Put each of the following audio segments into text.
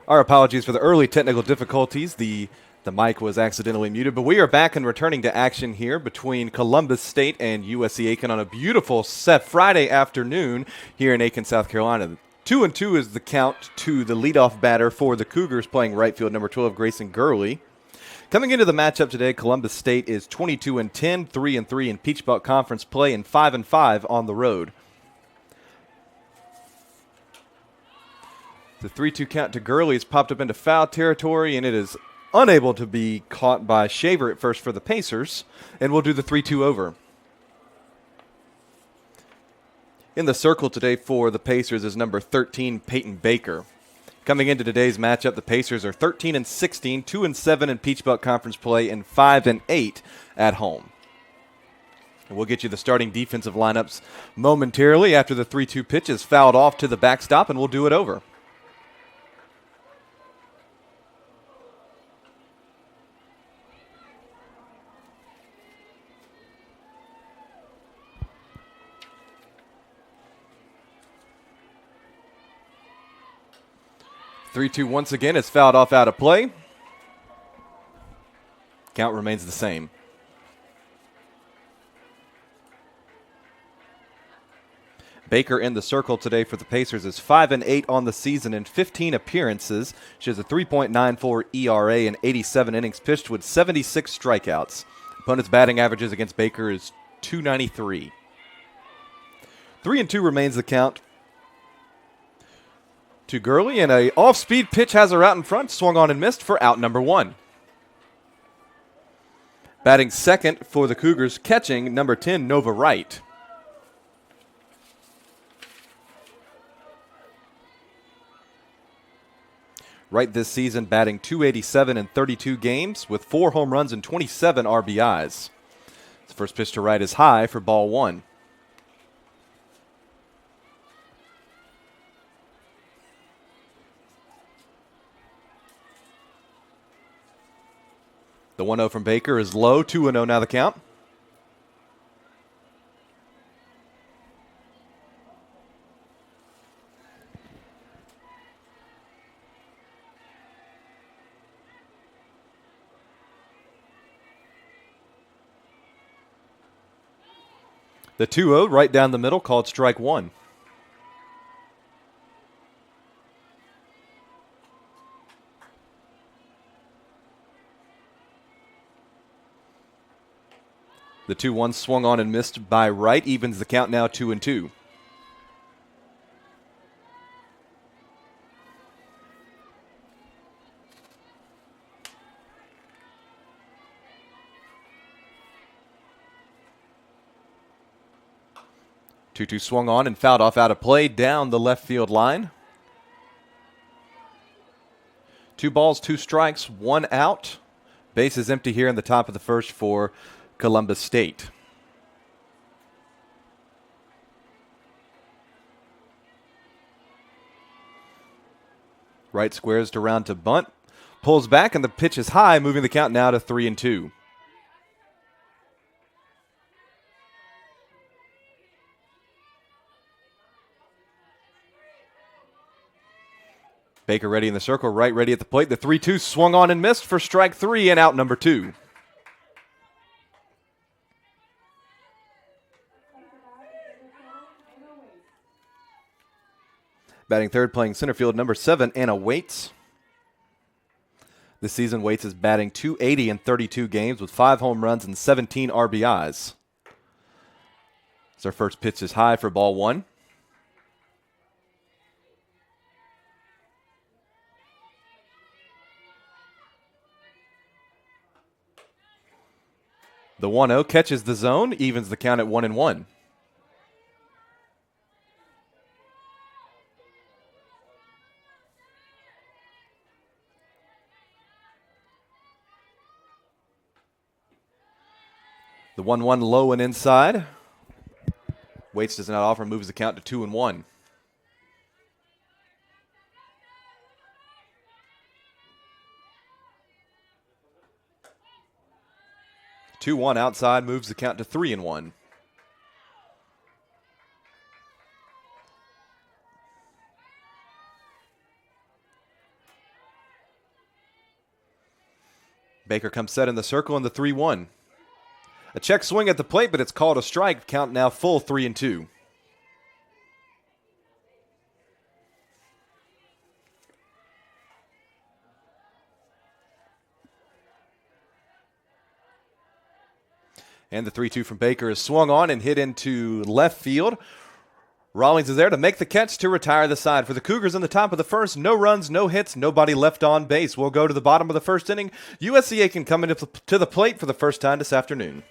Our apologies for the early technical difficulties. The mic was accidentally muted, but we are back and returning to action here between Columbus State and USC Aiken on a beautiful Friday afternoon here in Aiken, South Carolina. 2-2 is the count to the leadoff batter for the Cougars, playing right field, number 12, Grayson Gurley. Coming into the matchup today, Columbus State is 22-10, 3-3 in Peach Belt Conference play, and 5-5 on the road. The 3-2 count to Gurley has popped up into foul territory, and it is unable to be caught by Shaver at first for the Pacers, and we'll do the 3-2 over. In the circle today for the Pacers is number 13, Peyton Baker. Coming into today's matchup, the Pacers are 13-16, 2-7 in Peach Belt Conference play, and 5-8 at home. And we'll get you the starting defensive lineups momentarily after the 3-2 pitch is fouled off to the backstop, and we'll do it over. 3-2 once again is fouled off out of play. Count remains the same. Baker in the circle today for the Pacers is 5-8 on the season in 15 appearances. She has a 3.94 ERA and 87 innings pitched with 76 strikeouts. Opponent's batting averages against Baker is .293. 3-2 remains the count to Gurley, and a off-speed pitch has her out in front, swung on and missed for out number 1. Batting second for the Cougars, catching number 10, Nova Wright. Wright this season batting .287 in 32 games with 4 home runs and 27 RBIs. The first pitch to Wright is high for ball 1. The 1-0 from Baker is low, 2-0 now the count. The 2-0 right down the middle, called strike 1. The 2-1 swung on and missed by Wright, evens the count now 2-2. Two swung on and fouled off out of play down the left field line. 2 balls, 2 strikes, 1 out. Base is empty here in the top of the first for Columbus State. Wright squares to round to bunt, pulls back, and the pitch is high, moving the count now to 3-2. Baker ready in the circle, Wright ready at the plate. The 3-2 swung on and missed for strike 3 and out number 2. Batting third, playing center field, number 7, Anna Waits. This season, Waits is batting .280 in 32 games with 5 home runs and 17 RBIs. As our first pitch is high for ball 1. The 1-0 catches the zone, evens the count at 1-1. The 1-1 low and inside. Waits does not offer, moves the count to 2-1. Two one outside, moves the count to 3-1. Baker comes set in the circle in the 3-1. A check swing at the plate, but it's called a strike. Count now full 3-2. And the 3-2 from Baker is swung on and hit into left field. Rawlings is there to make the catch to retire the side. For the Cougars in the top of the first, no runs, no hits, nobody left on base. We'll go to the bottom of the first inning. USCA can come into to the plate for the first time this afternoon.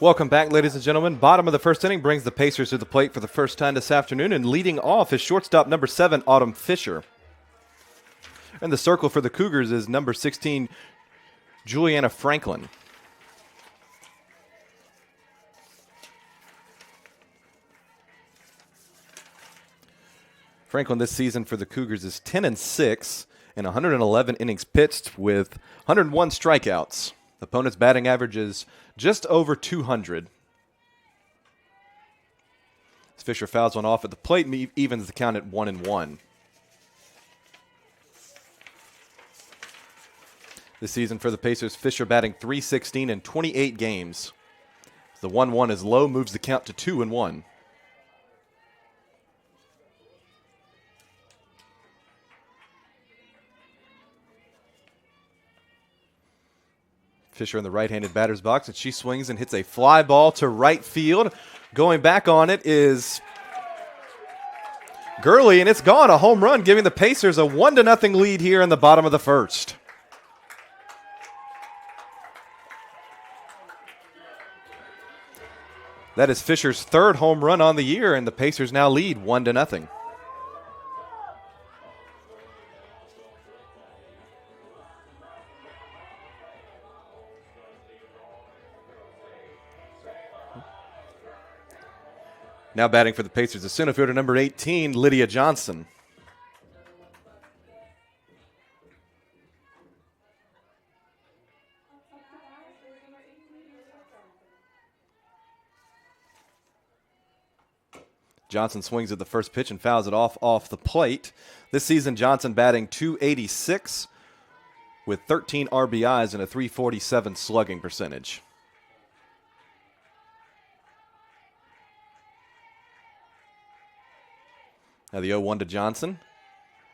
Welcome back, ladies and gentlemen. Bottom of the first inning brings the Pacers to the plate for the first time this afternoon, and leading off is shortstop number 7, Autumn Fisher. And the circle for the Cougars is number 16, Juliana Franklin. Franklin this season for the Cougars is 10-6 and 111 innings pitched with 101 strikeouts. Opponent's batting average is just over 200. As Fisher fouls one off at the plate and evens the count at 1-1. This season for the Pacers, Fisher batting .316 in 28 games. The 1-1 is low, moves the count to 2-1. Fisher in the right-handed batter's box, and she swings and hits a fly ball to right field. Going back on it is Gurley, and it's gone. A home run, giving the Pacers a 1-0 lead here in the bottom of the first. That is Fisher's third home run on the year, and the Pacers now lead 1-0. Now batting for the Pacers, the center fielder, number 18, Lydia Johnson. Johnson swings at the first pitch and fouls it off the plate. This season, Johnson batting .286 with 13 RBIs and a .347 slugging percentage. Now the 0-1 to Johnson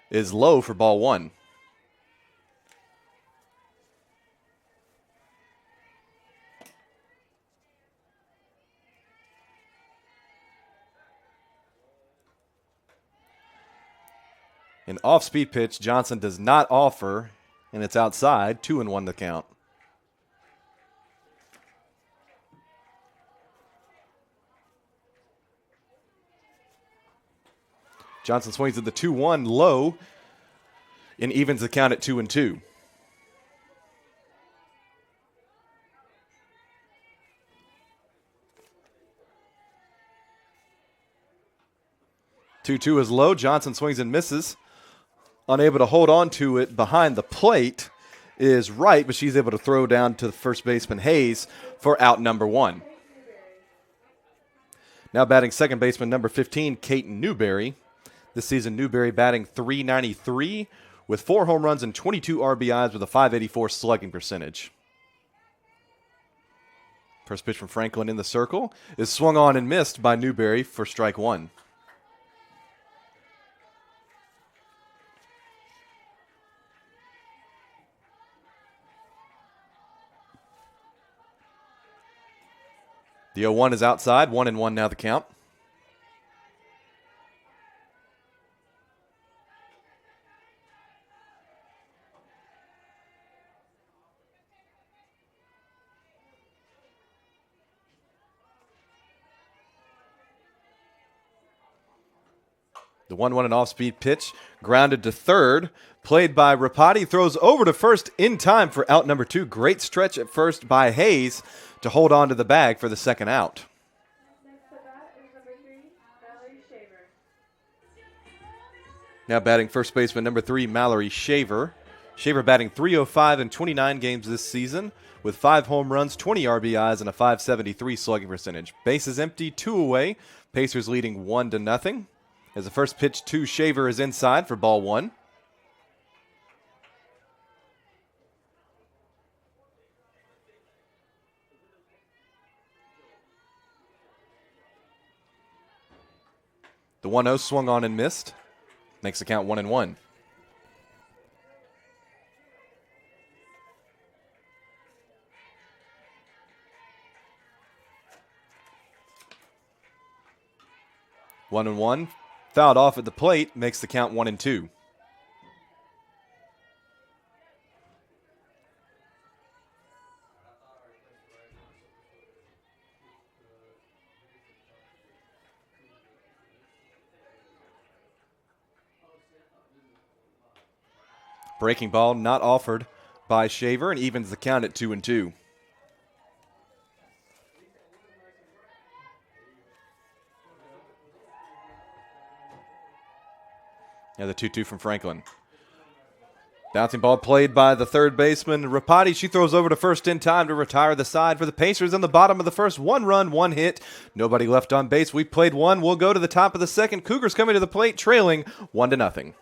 is low for ball one. An off-speed pitch Johnson does not offer, and it's outside, 2-1 the count. Johnson swings at the 2-1 low and evens the count at 2-2. Two is low. Johnson swings and misses. Unable to hold on to it behind the plate is Wright, but she's able to throw down to the first baseman Hayes for out number one. Now batting second baseman number 15, Kate Newberry. This season, Newberry batting .393 with 4 home runs and 22 RBIs with a .584 slugging percentage. First pitch from Franklin in the circle is swung on and missed by Newberry for strike one. The 0-1 is outside, 1-1 now the count. The 1-1 and off-speed pitch, grounded to third, played by Rapati, throws over to first in time for out number 2. Great stretch at first by Hayes to hold on to the bag for the second out. Now batting first baseman number 3, Mallory Shaver. Shaver batting .305 in 29 games this season with 5 home runs, 20 RBIs, and a .573 slugging percentage. Bases empty, 2 away. Pacers leading 1-0. As the first pitch to Shaver is inside for ball 1. The 1-0 swung on and missed. Makes the count 1-1. One and one. Fouled off at the plate, makes the count 1-2. Breaking ball not offered by Shaver and evens the count at 2-2. Now the 2-2 from Franklin. Bouncing ball played by the third baseman, Rapati. She throws over to first in time to retire the side for the Pacers in the bottom of the first. 1 run, 1 hit. Nobody left on base. We played 1. We'll go to the top of the second. Cougars coming to the plate, trailing 1-0.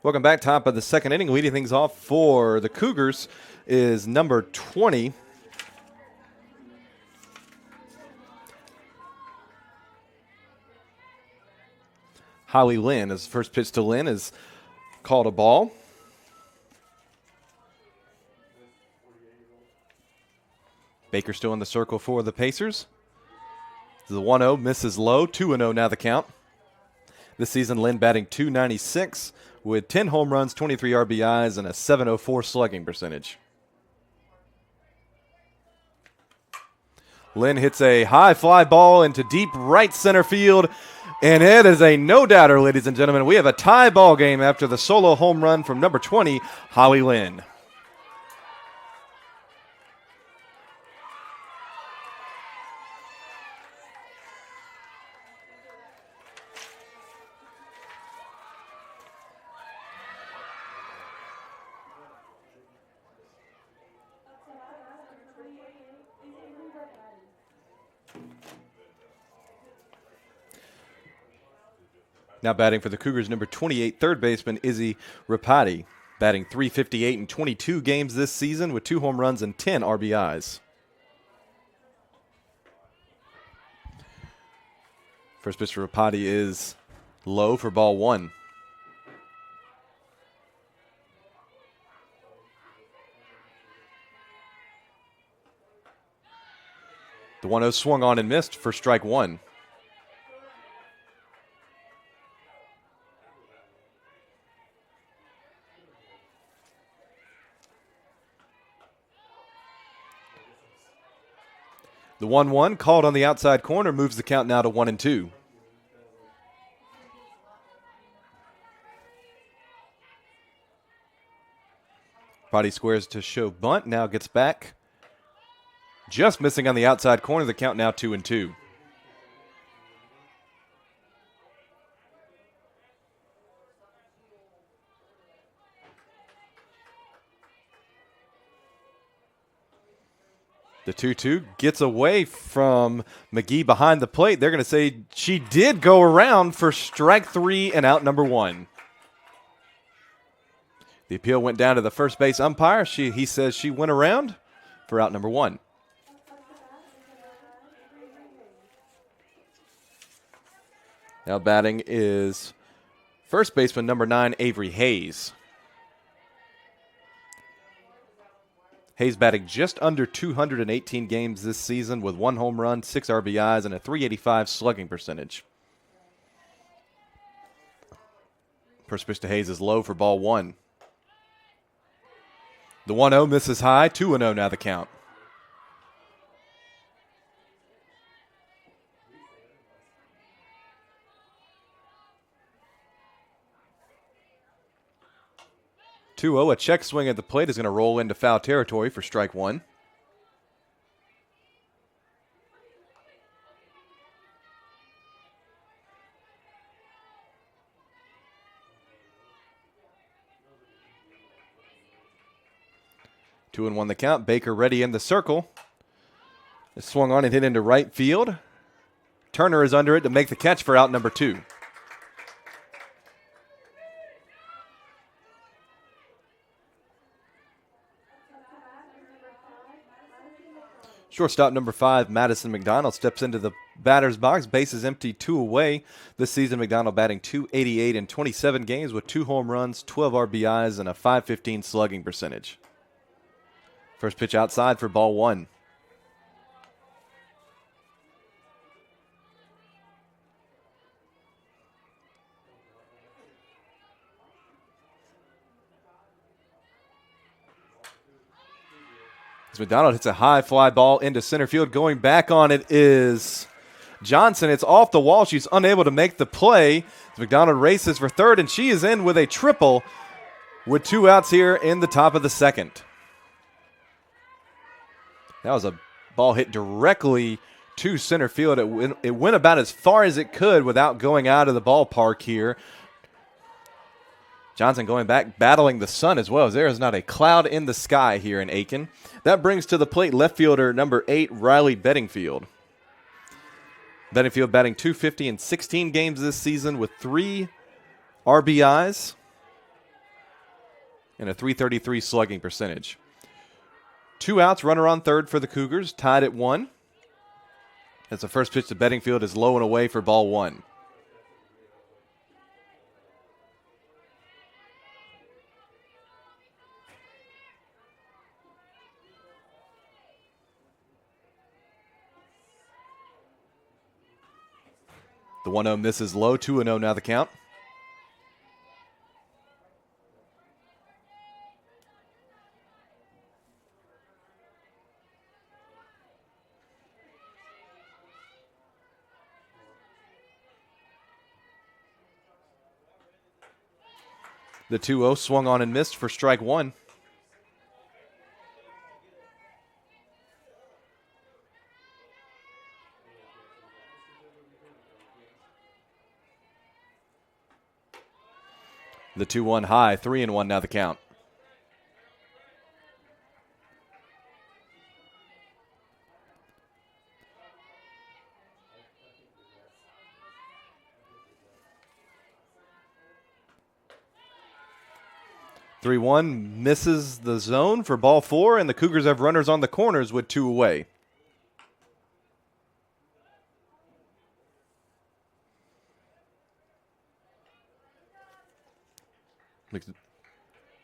Welcome back. Top of the second inning. Leading things off for the Cougars is number 20. Holly Lynn. As first pitch to Lynn is called a ball. Baker still in the circle for the Pacers. The 1-0 misses low. 2-0 now the count. This season, Lynn batting .296 with 10 home runs, 23 RBIs, and a .704 slugging percentage. Lynn hits a high fly ball into deep right center field, and it is a no-doubter, ladies and gentlemen. We have a tie ball game after the solo home run from number 20, Holly Lynn. Now batting for the Cougars, number 28, third baseman Izzy Rapati, batting .358 in 22 games this season with 2 home runs and 10 RBIs. First pitch for Rapati is low for ball 1. The 1-0 swung on and missed for strike 1. The 1-1 called on the outside corner moves the count now to 1-2. Rapati squares to show bunt, now gets back. Just missing on the outside corner, the count now 2-2. The 2-2 gets away from McGee behind the plate. They're going to say she did go around for strike 3 and out number 1. The appeal went down to the first base umpire. He says she went around for out number 1. Now batting is first baseman number 9, Avery Hayes. Hayes batting just under 218 games this season with 1 home run, 6 RBIs, and a .385 slugging percentage. First pitch to Hayes is low for ball 1. The 1-0 misses high, 2-0 now the count. A check swing at the plate is going to roll into foul territory for strike 1. Two and 1 the count. Baker ready in the circle. It swung on and hit into right field. Turner is under it to make the catch for out number 2. Shortstop number 5, Madison McDonald, steps into the batter's box. Base is empty, 2 away. This season, McDonald batting .288 in 27 games with 2 home runs, 12 RBIs, and a .515 slugging percentage. First pitch outside for ball 1. As McDonald hits a high fly ball into center field. Going back on it is Johnson. It's off the wall. She's unable to make the play. As McDonald races for third, and she is in with a triple with 2 outs here in the top of the second. That was a ball hit directly to center field. It went about as far as it could without going out of the ballpark here. Johnson going back, battling the sun as well, as there is not a cloud in the sky here in Aiken. That brings to the plate left fielder number 8, Riley Bedingfield. Bedingfield batting .250 in 16 games this season with 3 RBIs and a .333 slugging percentage. 2 outs, runner on third for the Cougars, tied at 1. As the first pitch to Bedingfield is low and away for ball 1. The 1-0 misses low, 2-0 now the count. The 2-0 swung on and missed for strike 1. The 2-1 high, 3-1 now the count. 3-1 misses the zone for ball 4, and the Cougars have runners on the corners with 2 away.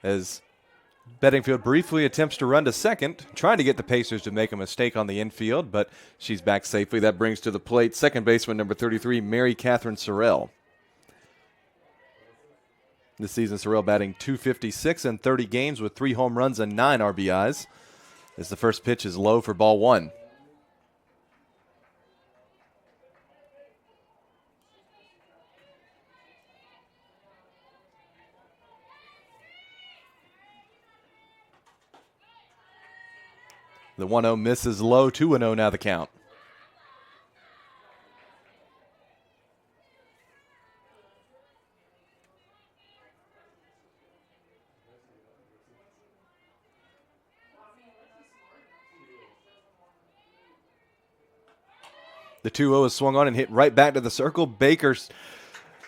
As Bedingfield briefly attempts to run to second, trying to get the Pacers to make a mistake on the infield, but she's back safely. That brings to the plate second baseman number 33, Mary Catherine Sorrell. This season, Sorrell batting .256 in 30 games with 3 home runs and 9 RBIs. As the first pitch is low for ball 1. The 1-0 misses low, 2-0 now the count. The 2-0 is swung on and hit right back to the circle. Baker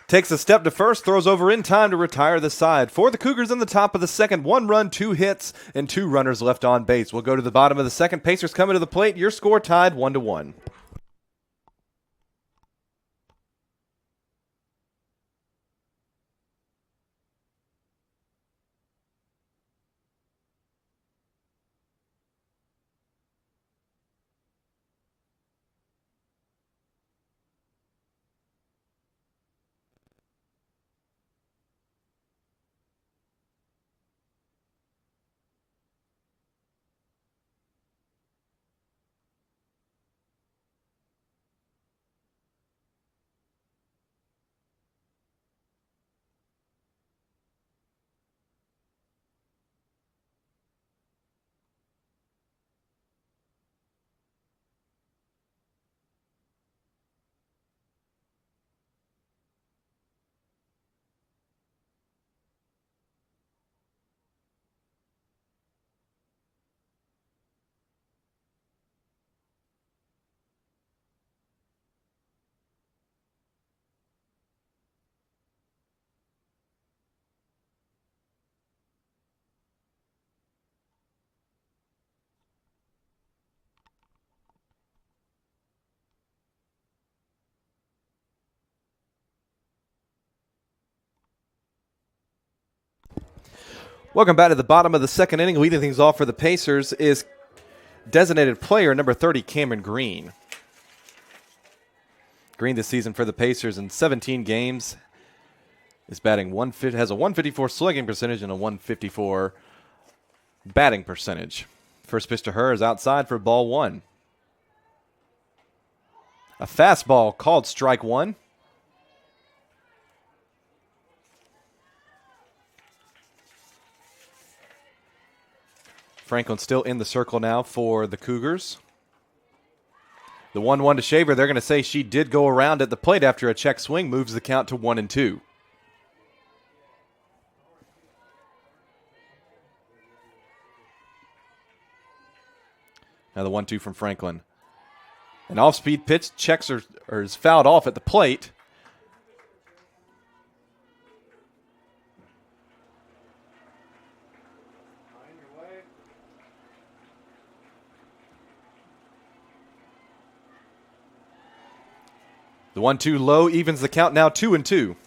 takes a step to first, throws over in time to retire the side. For the Cougars in the top of the second, 1 run, 2 hits, and 2 runners left on base. We'll go to the bottom of the second. Pacers coming to the plate. Your score tied 1-1. Welcome back to the bottom of the second inning. Leading things off for the Pacers is designated player number 30, Cameron Green. Green this season for the Pacers in 17 games is batting has a 154 slugging percentage and a 154 batting percentage. First pitch to her is outside for ball 1. A fastball called strike 1. Franklin still in the circle now for the Cougars. The 1-1 to Shaver. They're going to say she did go around at the plate after a check swing. Moves the count to 1-2. Now the 1-2 from Franklin. An off-speed pitch checks or is fouled off at the plate. The 1-2 low evens the count now 2-2.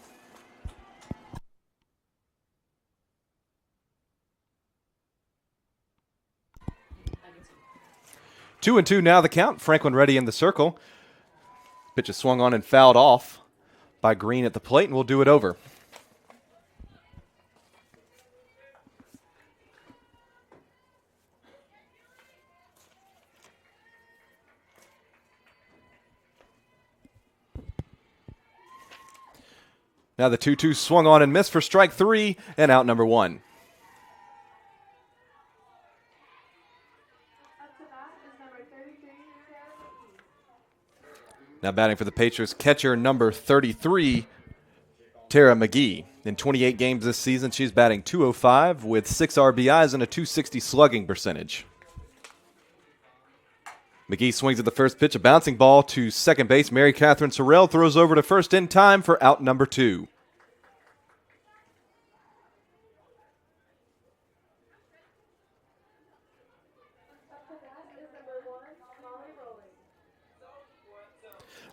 2-2 now the count. Franklin ready in the circle. Pitch is swung on and fouled off by Green at the plate, and we'll do it over. Now the 2-2 swung on and missed for strike 3 and out number 1. Now batting for the Patriots, catcher number 33, Tara McGee. In 28 games this season, she's batting .205 with 6 RBIs and a .260 slugging percentage. McGee swings at the first pitch, a bouncing ball to second base. Mary Catherine Sorrell throws over to first in time for out number 2.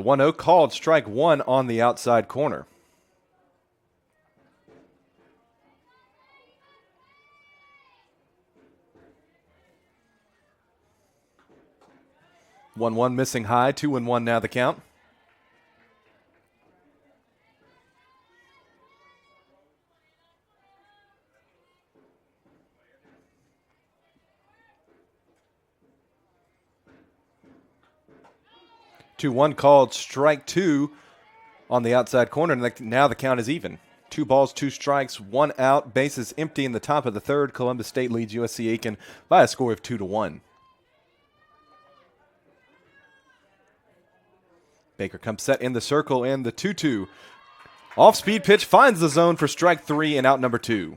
The 1-0 called strike one on the outside corner. One missing high, 2-1 now the count. Two one called strike two on the outside corner, and now the count is even. 2 balls, 2 strikes, 1 out, bases empty in the top of the third. Columbus State leads USC Aiken by a score of 2-1. Baker comes set in the circle, and the 2-2. Off-speed pitch finds the zone for strike 3 and out number 2.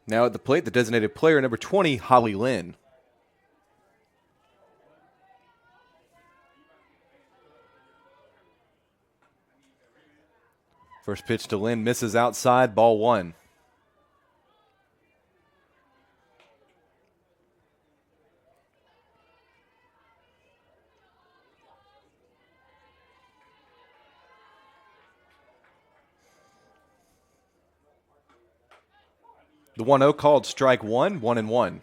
Now at the plate, the designated player, number 20, Holly Lynn. First pitch to Lynn misses outside, ball 1. The 1-0 called strike 1, 1-1.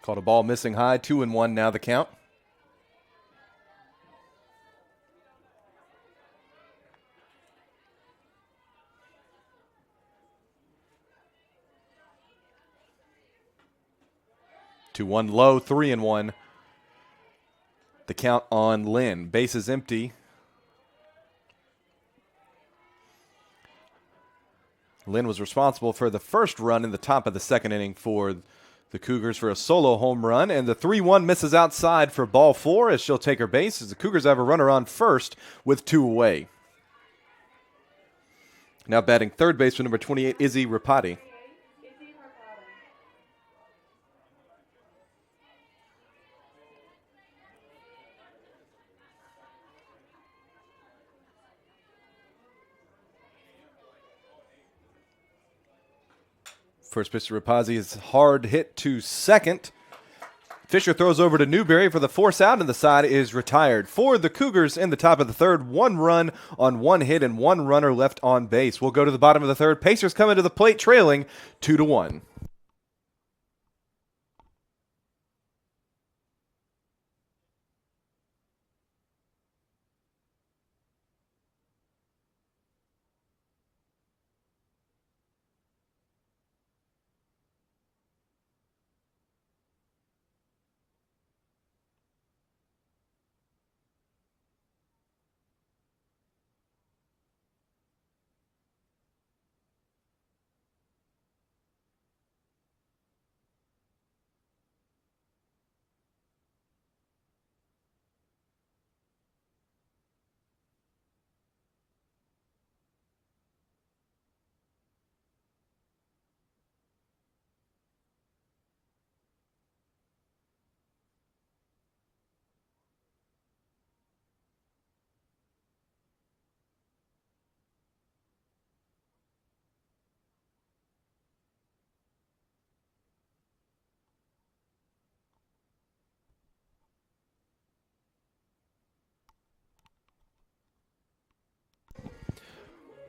Called a ball missing high, 2-1 now the count. 2-1 low, 3-1. The count on Lynn. Bases empty. Lynn was responsible for the first run in the top of the second inning for the Cougars for a solo home run, and the 3-1 misses outside for ball 4 as she'll take her base as the Cougars have a runner on first with 2 away. Now batting third base for number 28, Izzy Rapati. First pitch to Rapazzi is hard hit to second. Fisher throws over to Newberry for the force out, and the side is retired. For the Cougars in the top of the third, 1 run on 1 hit and 1 runner left on base. We'll go to the bottom of the third. Pacers coming to the plate trailing 2-1.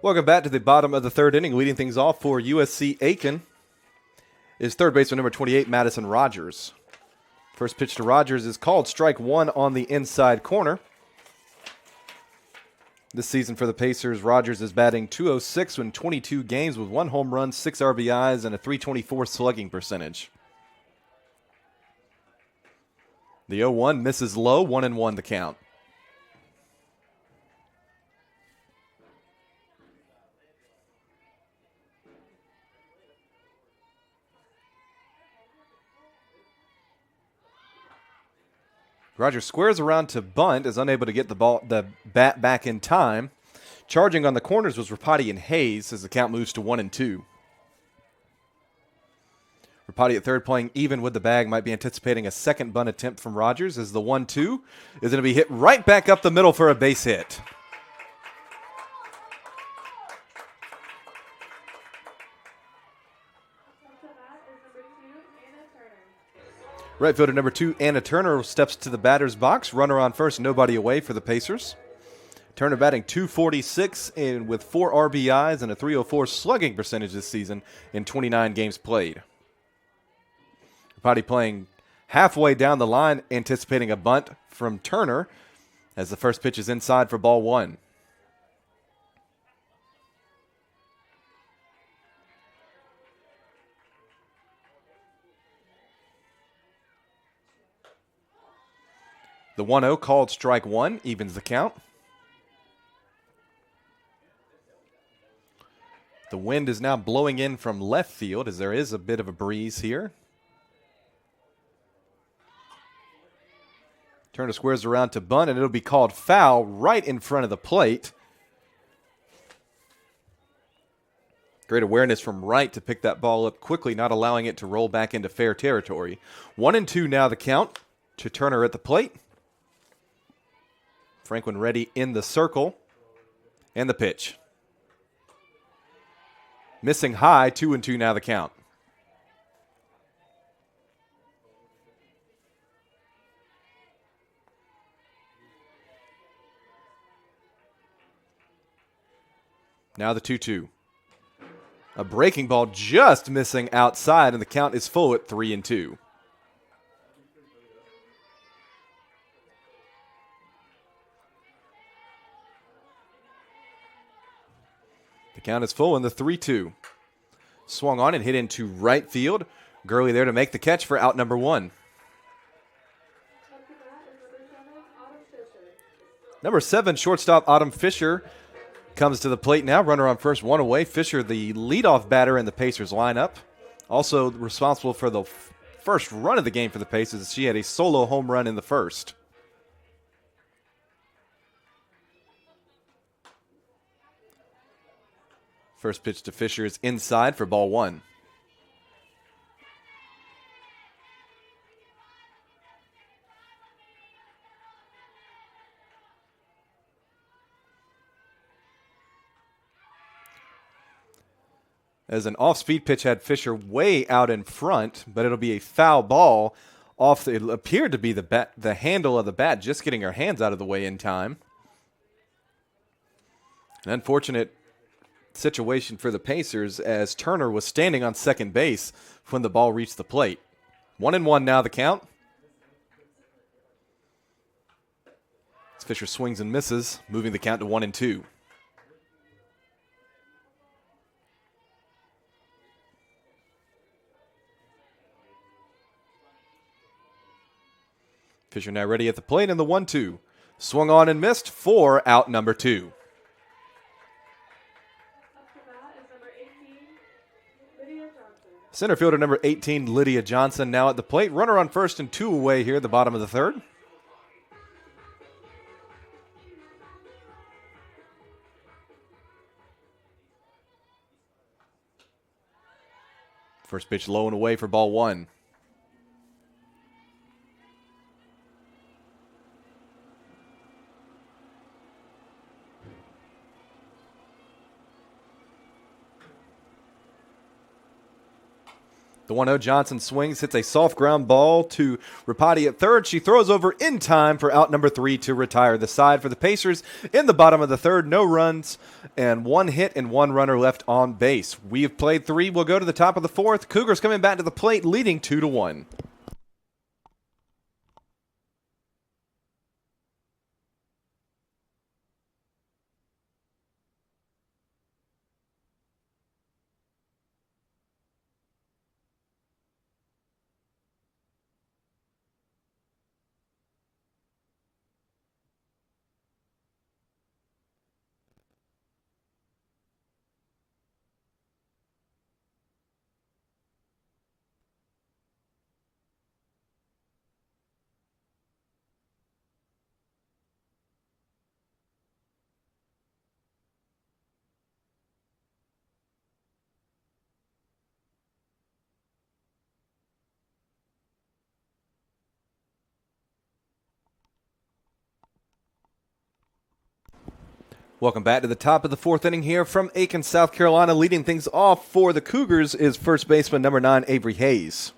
Welcome back to the bottom of the third inning. Leading things off for USC Aiken is third baseman number 28, Madison Rogers. First pitch to Rogers is called strike 1 on the inside corner. This season for the Pacers, Rogers is batting .206 in 22 games with 1 home run, 6 RBIs, and a .324 slugging percentage. The 0-1 misses low, 1-1 the count. Rogers squares around to bunt, is unable to get the bat back in time. Charging on the corners was Rapati and Hayes as the count moves to 1-2. Rapati at third playing even with the bag, might be anticipating a second bunt attempt from Rogers as the 1-2 is going to be hit right back up the middle for a base hit. Right fielder number 2, Anna Turner, steps to the batter's box. Runner on first, nobody away for the Pacers. Turner batting .246 and with 4 RBIs and a .304 slugging percentage this season in 29 games played. Rapati playing halfway down the line, anticipating a bunt from Turner as the first pitch is inside for ball 1. The 1-0 called strike 1, evens the count. The wind is now blowing in from left field as there is a bit of a breeze here. Turner squares around to bunt, and it'll be called foul right in front of the plate. Great awareness from right to pick that ball up quickly, not allowing it to roll back into fair territory. 1-2 now the count to Turner at the plate. Franklin ready in the circle. And the pitch. Missing high, 2-2 now the count. Now the 2-2. A breaking ball just missing outside, and the count is full at 3-2. The count is full in the 3-2. Swung on and hit into right field. Gurley there to make the catch for out number 1. Number 7, shortstop Autumn Fisher comes to the plate now. Runner on first, 1 away. Fisher, the leadoff batter in the Pacers lineup. Also responsible for the first run of the game for the Pacers. She had a solo home run in the first. First pitch to Fisher is inside for ball 1. As an off-speed pitch had Fisher way out in front, but it'll be a foul ball off. It appeared to be the handle of the bat, just getting her hands out of the way in time. An unfortunate situation for the Pacers as Turner was standing on second base when the ball reached the plate. 1-1 now the count. As Fisher swings and misses, moving the count to 1-2. Fisher now ready at the plate in the 1-2. Swung on and missed for out number 2. Center fielder number 18, Lydia Johnson, now at the plate. Runner on first and 2 away here at the bottom of the third. First pitch low and away for ball 1. The 1-0 Johnson swings, hits a soft ground ball to Rapati at third. She throws over in time for out number 3 to retire the side for the Pacers. In the bottom of the third, no runs and 1 hit and 1 runner left on base. We have played 3. We'll go to the top of the 4th. Cougars coming back to the plate, leading 2-1. Welcome back to the top of the fourth inning here from Aiken, South Carolina. Leading things off for the Cougars is first baseman number 9, Avery Hayes.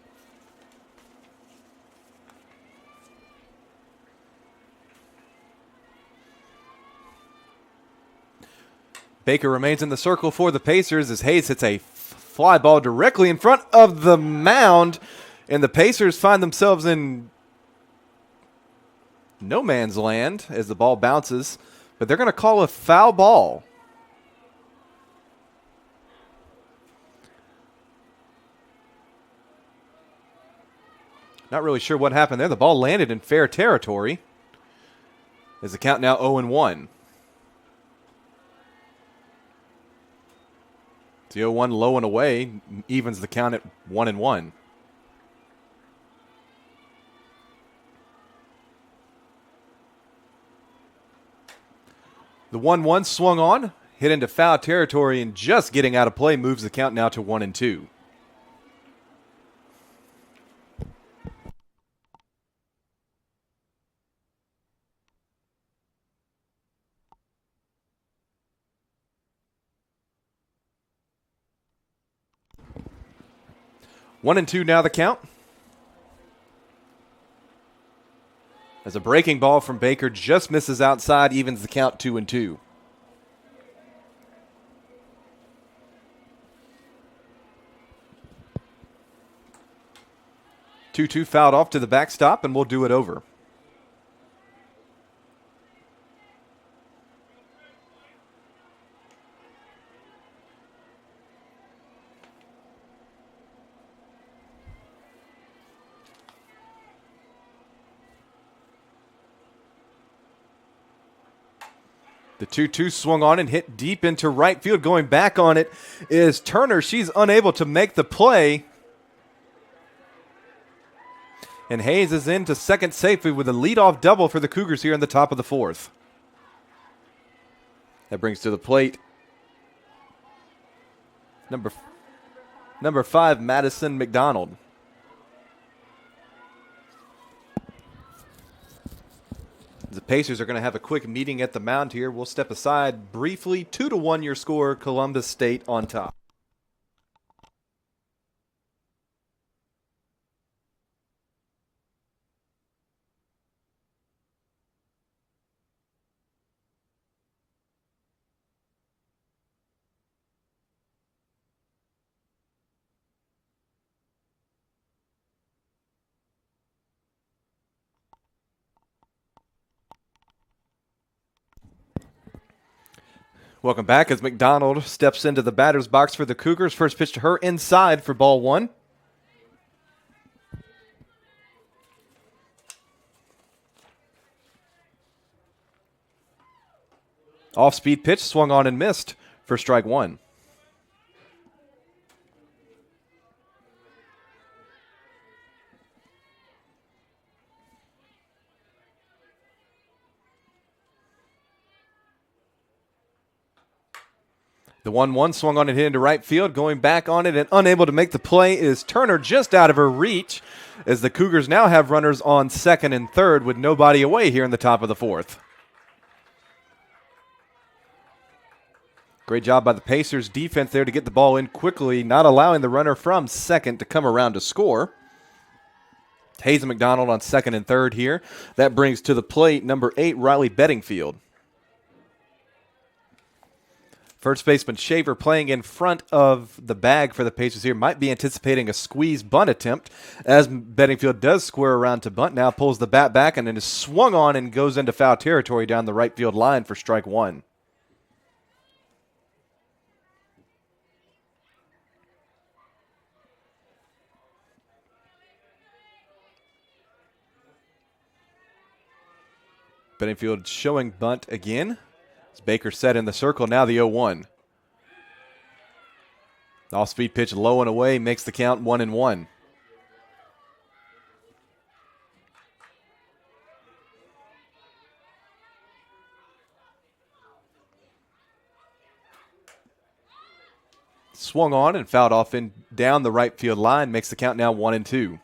Baker remains in the circle for the Pacers as Hayes hits a fly ball directly in front of the mound, and the Pacers find themselves in no man's land as the ball bounces, but they're going to call a foul ball. Not really sure what happened there. The ball landed in fair territory. Is the count now 0-1? The 0-1 low and away evens the count at 1-1. The 1-1 swung on, hit into foul territory, and just getting out of play moves the count now to 1-2. One and two now the count. As a breaking ball from Baker just misses outside, evens the count 2-2. 2-2 fouled off to the backstop, and we'll do it over. The 2-2 swung on and hit deep into right field. Going back on it is Turner. She's unable to make the play. And Hayes is into second safely with a leadoff double for the Cougars here in the top of the fourth. That brings to the plate number 5, Madison McDonald. The Pacers are going to have a quick meeting at the mound here. We'll step aside briefly. 2-1 your score, Columbus State on top. Welcome back as McDonald steps into the batter's box for the Cougars. First pitch to her inside for ball one. Off-speed pitch swung on and missed for strike one. The 1-1 swung on and hit into right field. Going back on it and unable to make the play is Turner, just out of her reach, as the Cougars now have runners on second and third with nobody away here in the top of the fourth. Great job by the Pacers defense there to get the ball in quickly, not allowing the runner from second to come around to score. Hayes and McDonald on second and third here. That brings to the plate number 8, Riley Bedingfield. First baseman Shaver playing in front of the bag for the Pacers here. Might be anticipating a squeeze bunt attempt as Bedingfield does square around to bunt. Now pulls the bat back and then is swung on and goes into foul territory down the right field line for strike one. Bedingfield showing bunt again. Baker set in the circle, now the 0-1. Off-speed pitch low and away makes the count 1-1. Swung on and fouled off in down the right field line, makes the count now 1-2.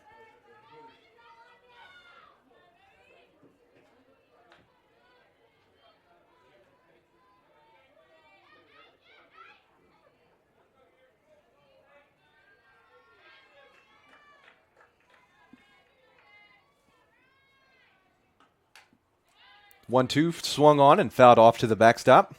1-2 swung on and fouled off to the backstop.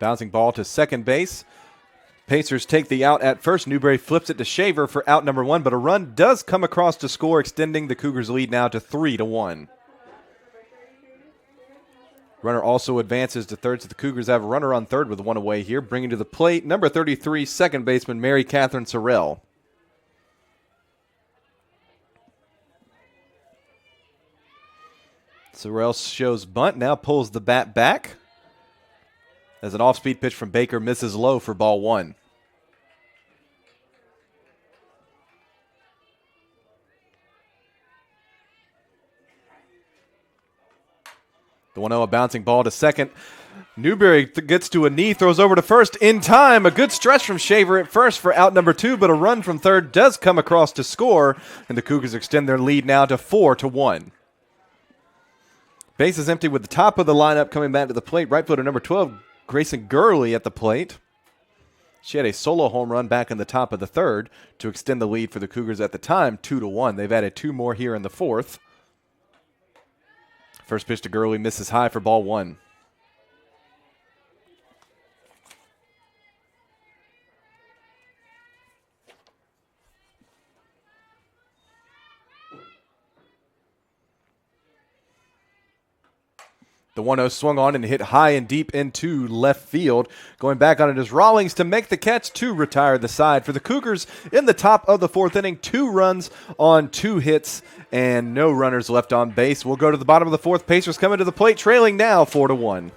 Bouncing ball to second base. Pacers take the out at first. Newberry flips it to Shaver for out number 1, but a run does come across to score, extending the Cougars' lead now to 3-1. Runner also advances to third, so the Cougars have a runner on third with one away here. Bringing to the plate, number 33, second baseman Mary Catherine Sorrell. Sorrell shows bunt, now pulls the bat back as an off-speed pitch from Baker misses low for ball 1. The 1-0, a bouncing ball to second. Newberry gets to a knee, throws over to first in time. A good stretch from Shaver at first for out number 2, but a run from third does come across to score, and the Cougars extend their lead now to 4-1. Base is empty with the top of the lineup coming back to the plate. Right fielder number 12, Grayson Gurley at the plate. She had a solo home run back in the top of the third to extend the lead for the Cougars at the time, 2-1. They've added 2 more here in the fourth. First pitch to Gurley misses high for ball 1. The 1-0 swung on and hit high and deep into left field. Going back on it is Rawlings to make the catch to retire the side. For the Cougars in the top of the fourth inning, 2 runs on 2 hits and no runners left on base. We'll go to the bottom of the fourth. Pacers coming to the plate, trailing now 4-1.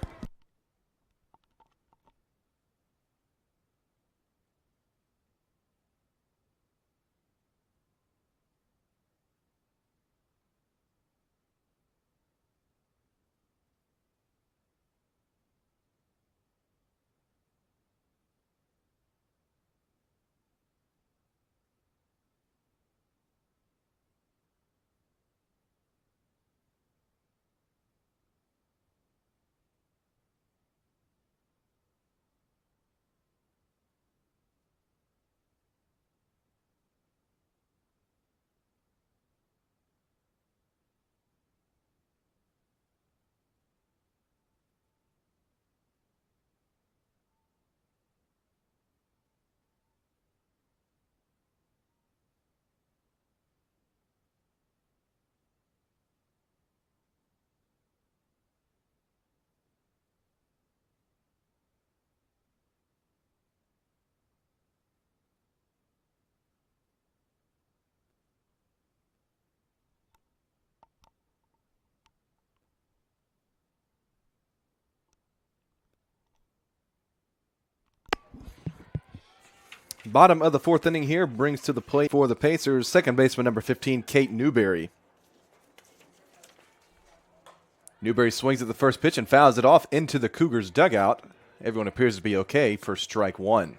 Bottom of the fourth inning here brings to the plate for the Pacers second baseman number 15, Kate Newberry. Newberry swings at the first pitch and fouls it off into the Cougars' dugout. Everyone appears to be okay for strike 1.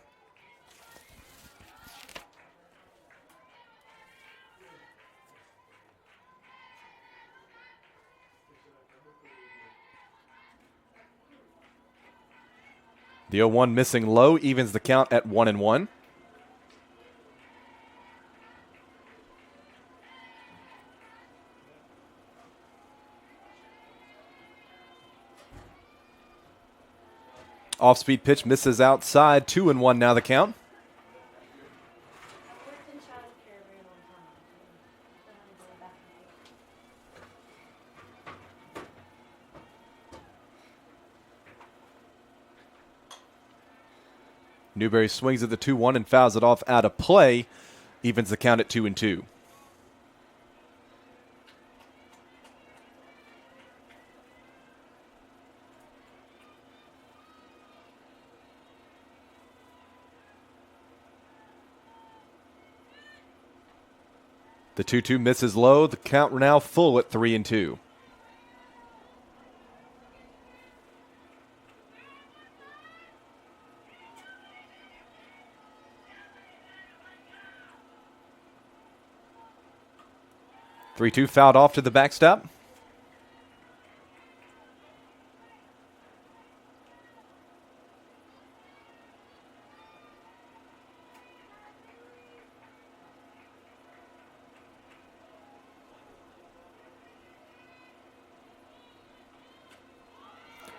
The 0-1 missing low evens the count at 1-1. Off-speed pitch misses outside. 2-1 now the count. Newberry swings at the 2-1 and fouls it off out of play. Evens the count at 2-2. The 2-2 misses low. The count now full at 3-2. 3-2 fouled off to the backstop.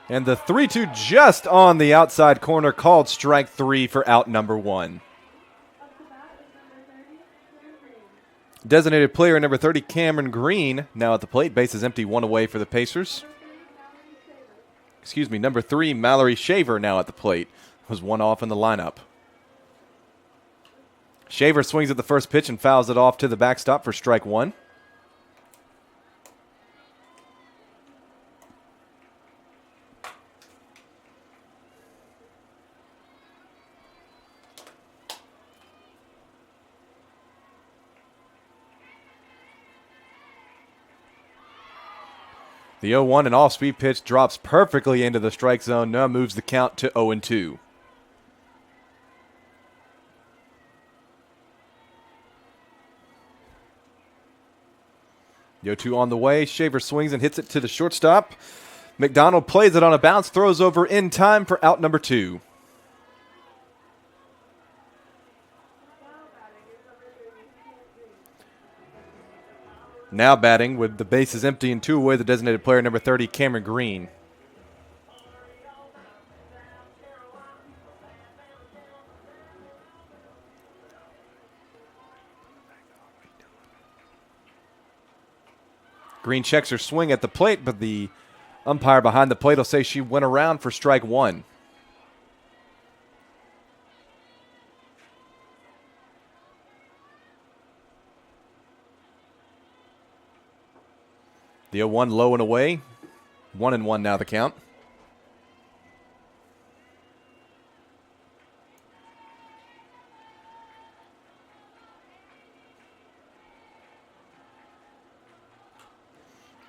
And the 3-2 just on the outside corner, called strike 3 for out number 1. Designated player number 30, Cameron Green, now at the plate. Base is empty, 1 away for the Pacers. Excuse me, number 3, Mallory Shaver, now at the plate. Was 1 off in the lineup. Shaver swings at the first pitch and fouls it off to the backstop for strike 1. The 0-1 and off-speed pitch drops perfectly into the strike zone. Now moves the count to 0-2. The 0-2 on the way. Shaver swings and hits it to the shortstop. McDonald plays it on a bounce, throws over in time for out number 2. Now batting with the bases empty and 2 away, the designated player number 30, Cameron Green. Green checks her swing at the plate, but the umpire behind the plate will say she went around for strike 1. The 0-1 low and away. 1-1 now the count.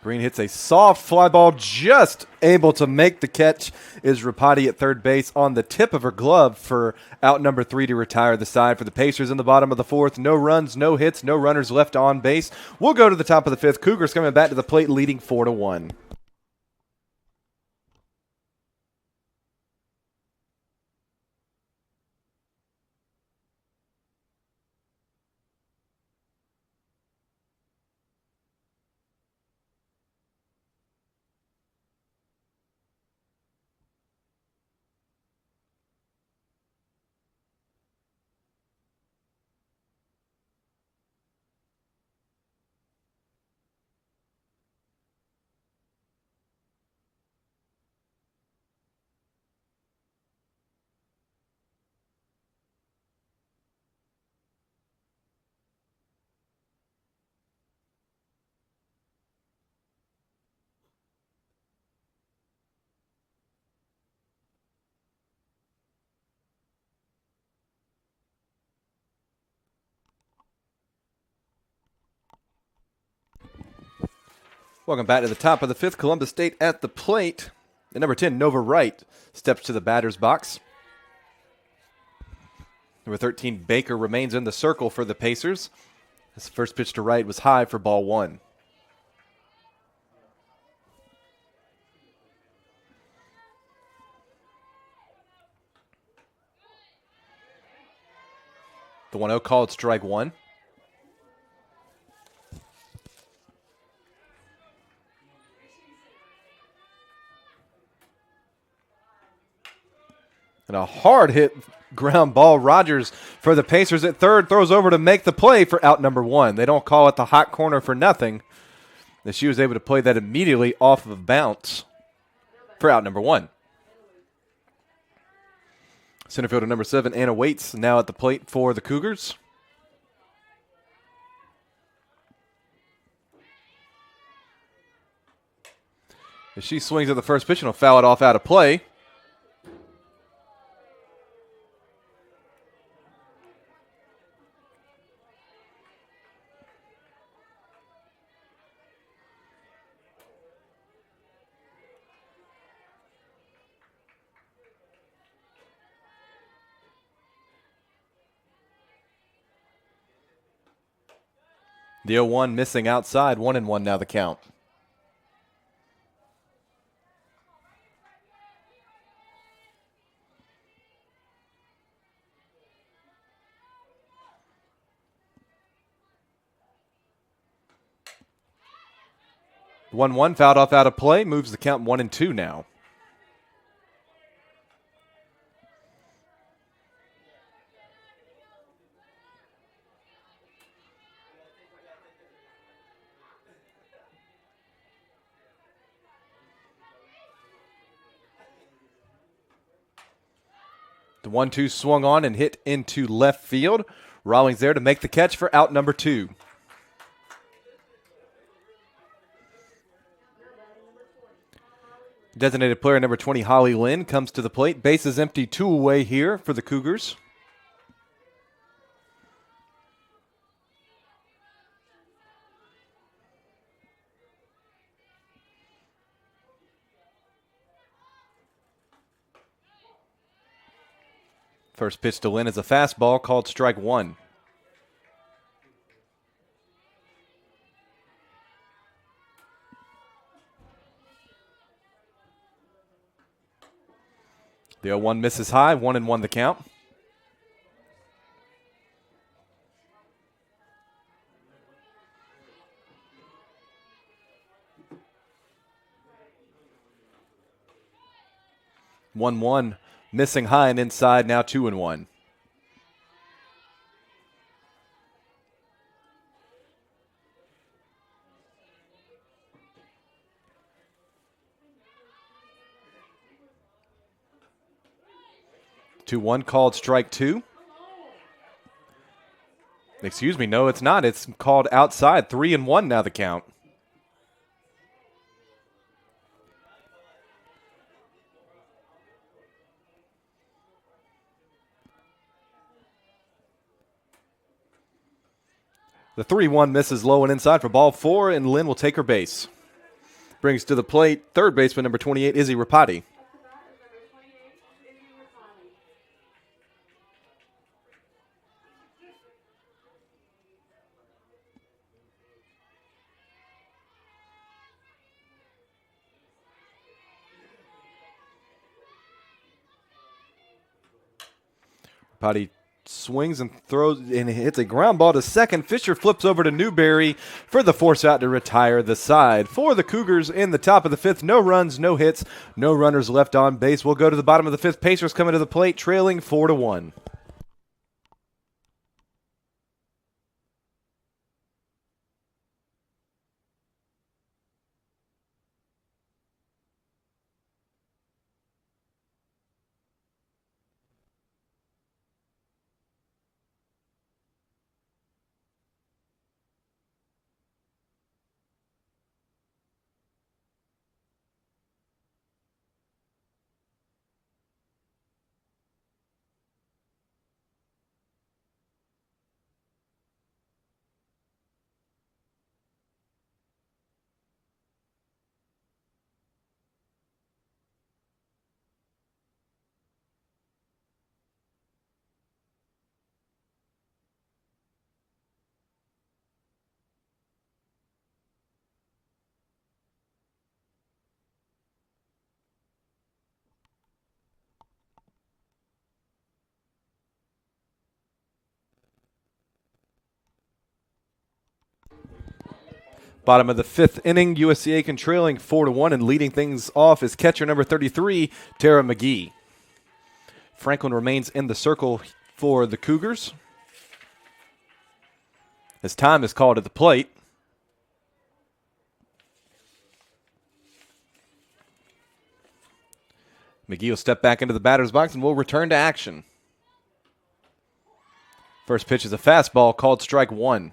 Green hits a soft fly ball, just able to make the catch is Rapati at third base on the tip of her glove for out number 3 to retire the side for the Pacers in the bottom of the 4th. No runs, no hits, no runners left on base. We'll go to the top of the 5th. Cougars coming back to the plate, leading 4-1. Welcome back to the top of the 5th. Columbus State at the plate. The number 10, Nova Wright, steps to the batter's box. Number 13, Baker, remains in the circle for the Pacers. His first pitch to Wright was high for ball 1. The 1-0 called strike 1. And a hard hit ground ball. Rogers for the Pacers at third, throws over to make the play for out number 1. They don't call it the hot corner for nothing, that she was able to play that immediately off of a bounce for out number 1. Center fielder number 7, Anna Waits, now at the plate for the Cougars. As she swings at the first pitch and will foul it off out of play. The 0-1 missing outside, 1-1 now the count. The 1-1 fouled off out of play, moves the count 1-2 now. The 1-2 swung on and hit into left field. Rawlings there to make the catch for out number 2. Designated player number 20, Holly Lynn, comes to the plate. Base is empty, 2 away here for the Cougars. First pitch to Lynn is a fastball called strike 1. The 0-1 misses high, 1-1 the count. One missing high and inside, now 2-1. Two one called strike 2. Excuse me, no, it's not. It's called outside. 3-1 now the count. The 3-1 misses low and inside for ball 4, and Lynn will take her base. Brings to the plate third baseman number 28, Izzy Rapati. Rapati swings and throws and hits a ground ball to second. Fisher flips over to Newberry for the force out to retire the side. For the Cougars in the top of the 5th, no runs, no hits, no runners left on base. We'll go to the bottom of the 5th. Pacers coming to the plate, trailing 4-1. Bottom of the 5th inning, USCA can trailing 4-1, and leading things off is catcher number 33, Tara McGee. Franklin remains in the circle for the Cougars. As time is called at the plate. McGee will step back into the batter's box and will return to action. First pitch is a fastball called strike 1.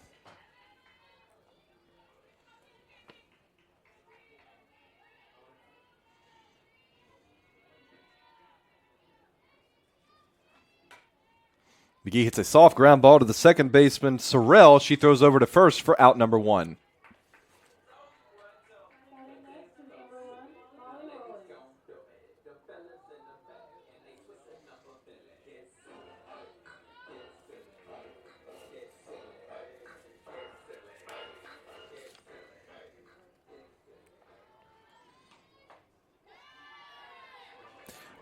McGee hits a soft ground ball to the second baseman, Sorrell. She throws over to first for out number 1.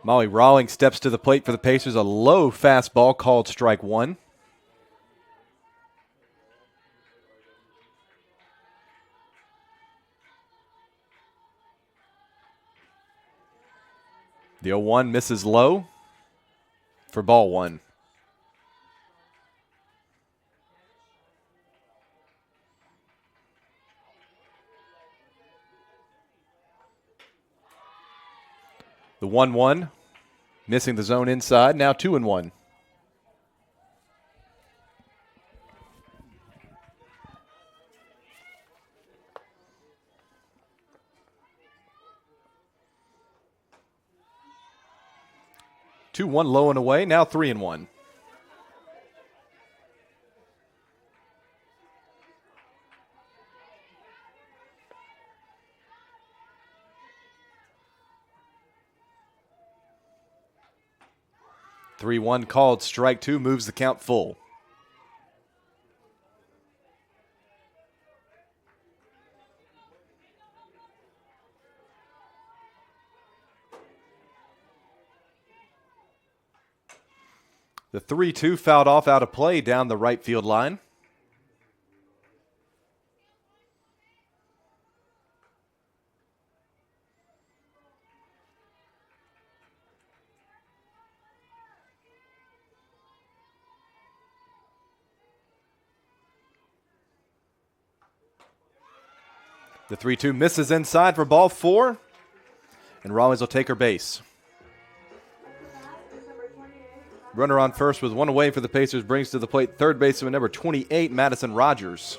Molly Rawlings steps to the plate for the Pacers. A low fastball called strike one. The 0-1 misses low for ball one. The 1-1 missing the zone inside. Now 2-1. Two one low and away. Now 3-1. Three one called strike two, moves the count full. The 3-2 fouled off out of play down the right field line. The 3-2 misses inside for ball four, and Rawlings will take her base. Runner on first with one away for the Pacers brings to the plate third baseman number 28, Madison Rogers.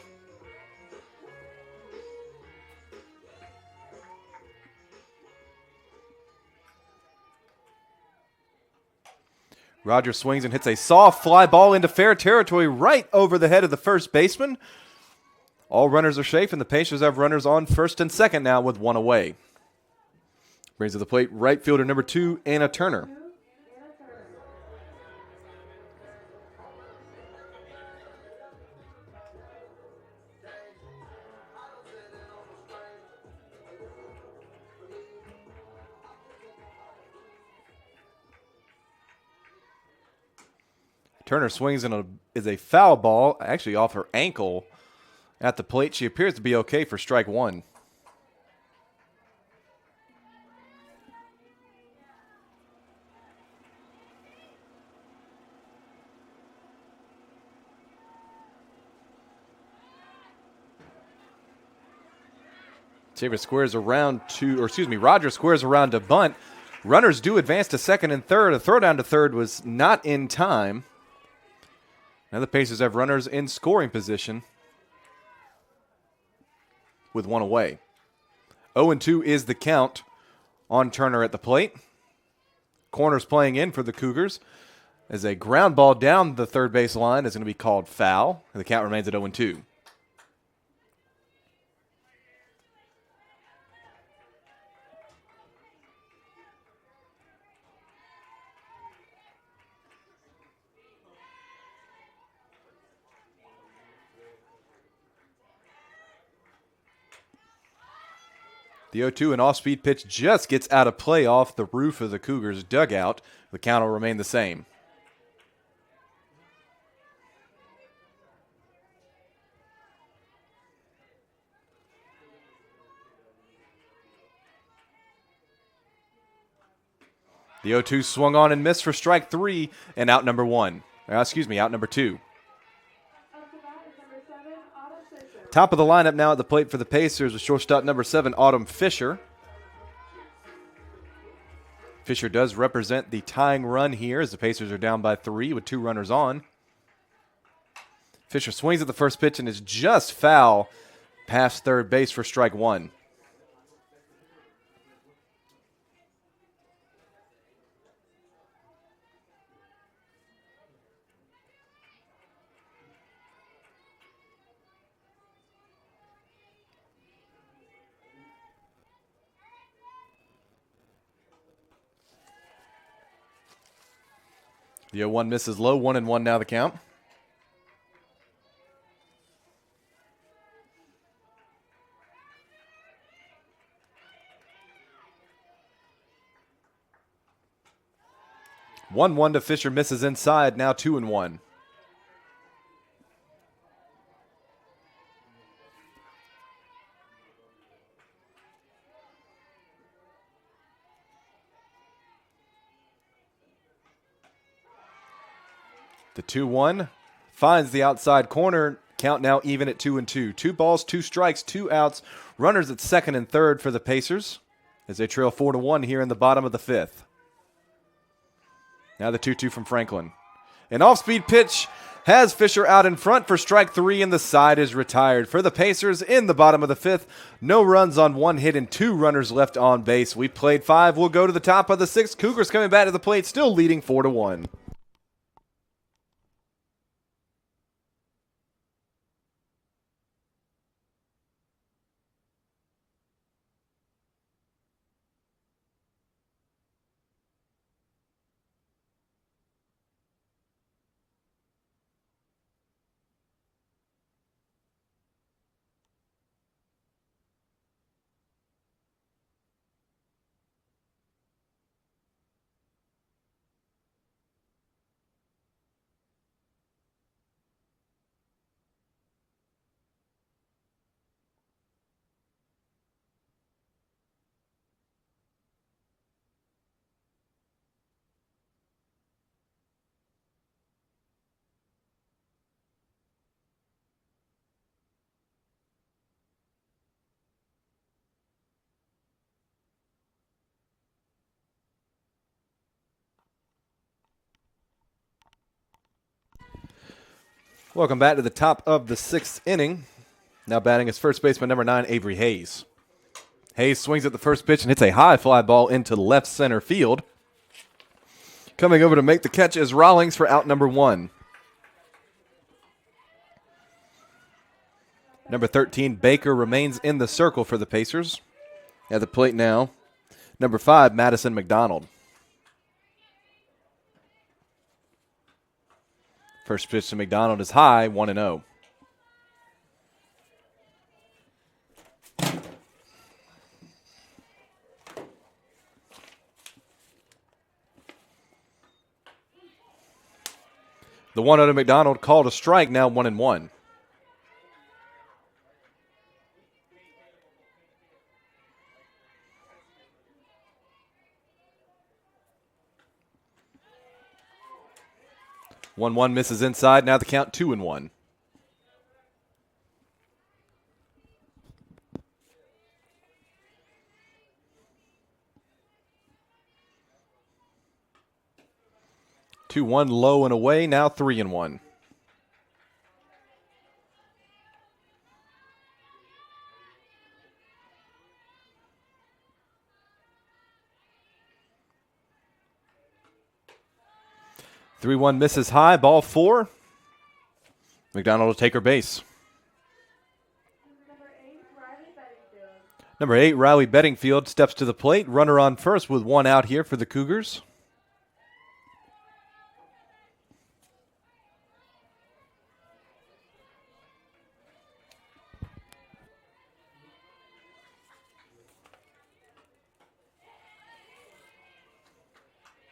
Rogers swings and hits a soft fly ball into fair territory right over the head of the first baseman. All runners are safe, and the Pacers have runners on first and second now with one away. Brings to the plate right fielder number 2, Anna Turner. Turner swings and is a foul ball, actually off her ankle at the plate. She appears to be okay for strike one. Rogers squares around to bunt. Runners do advance to second and third. A throw down to third was not in time. Now the Pacers have runners in scoring position with one away. 0-2 is the count on Turner at the plate. Corners playing in for the Cougars as a ground ball down the third base line is going to be called foul. And the count remains at 0-2. The 0-2, an off-speed pitch just gets out of play off the roof of the Cougars' dugout. The count will remain the same. The 0-2 swung on and missed for strike three and out number one. Out number two. Top of the lineup now at the plate for the Pacers with shortstop number 7, Autumn Fisher. Fisher does represent the tying run here as the Pacers are down by 3 with 2 runners on. Fisher swings at the first pitch and is just foul past third base for strike one. The 0-1 misses low, 1-1 now the count. 1-1 to Fisher, misses inside, now 2-1. The 2-1 finds the outside corner. Count now even at 2-2. 2 balls, 2 strikes, 2 outs. Runners at second and third for the Pacers as they trail 4-1 here in the bottom of the 5th. Now the 2-2 from Franklin. An off-speed pitch has Fisher out in front for strike 3, and the side is retired. For the Pacers in the bottom of the 5th, no runs on 1 hit and 2 runners left on base. We played 5. We'll go to the top of the 6th. Cougars coming back to the plate, still leading 4-1. Welcome back to the top of the 6th inning. Now batting is first baseman number 9, Avery Hayes. Hayes swings at the first pitch and hits a high fly ball into left center field. Coming over to make the catch is Rawlings for out number 1. Number 13, Baker, remains in the circle for the Pacers. At the plate now, number 5, Madison McDonald. First pitch to McDonald is high, 1-0. The 1-0 to McDonald called a strike, now 1-1. One misses inside. Now the count 2-1. Two one low and away. Now 3-1. Three one misses high. Ball 4. McDonald will take her base. Number 8, Riley Bedingfield steps to the plate. Runner on first with 1 out here for the Cougars.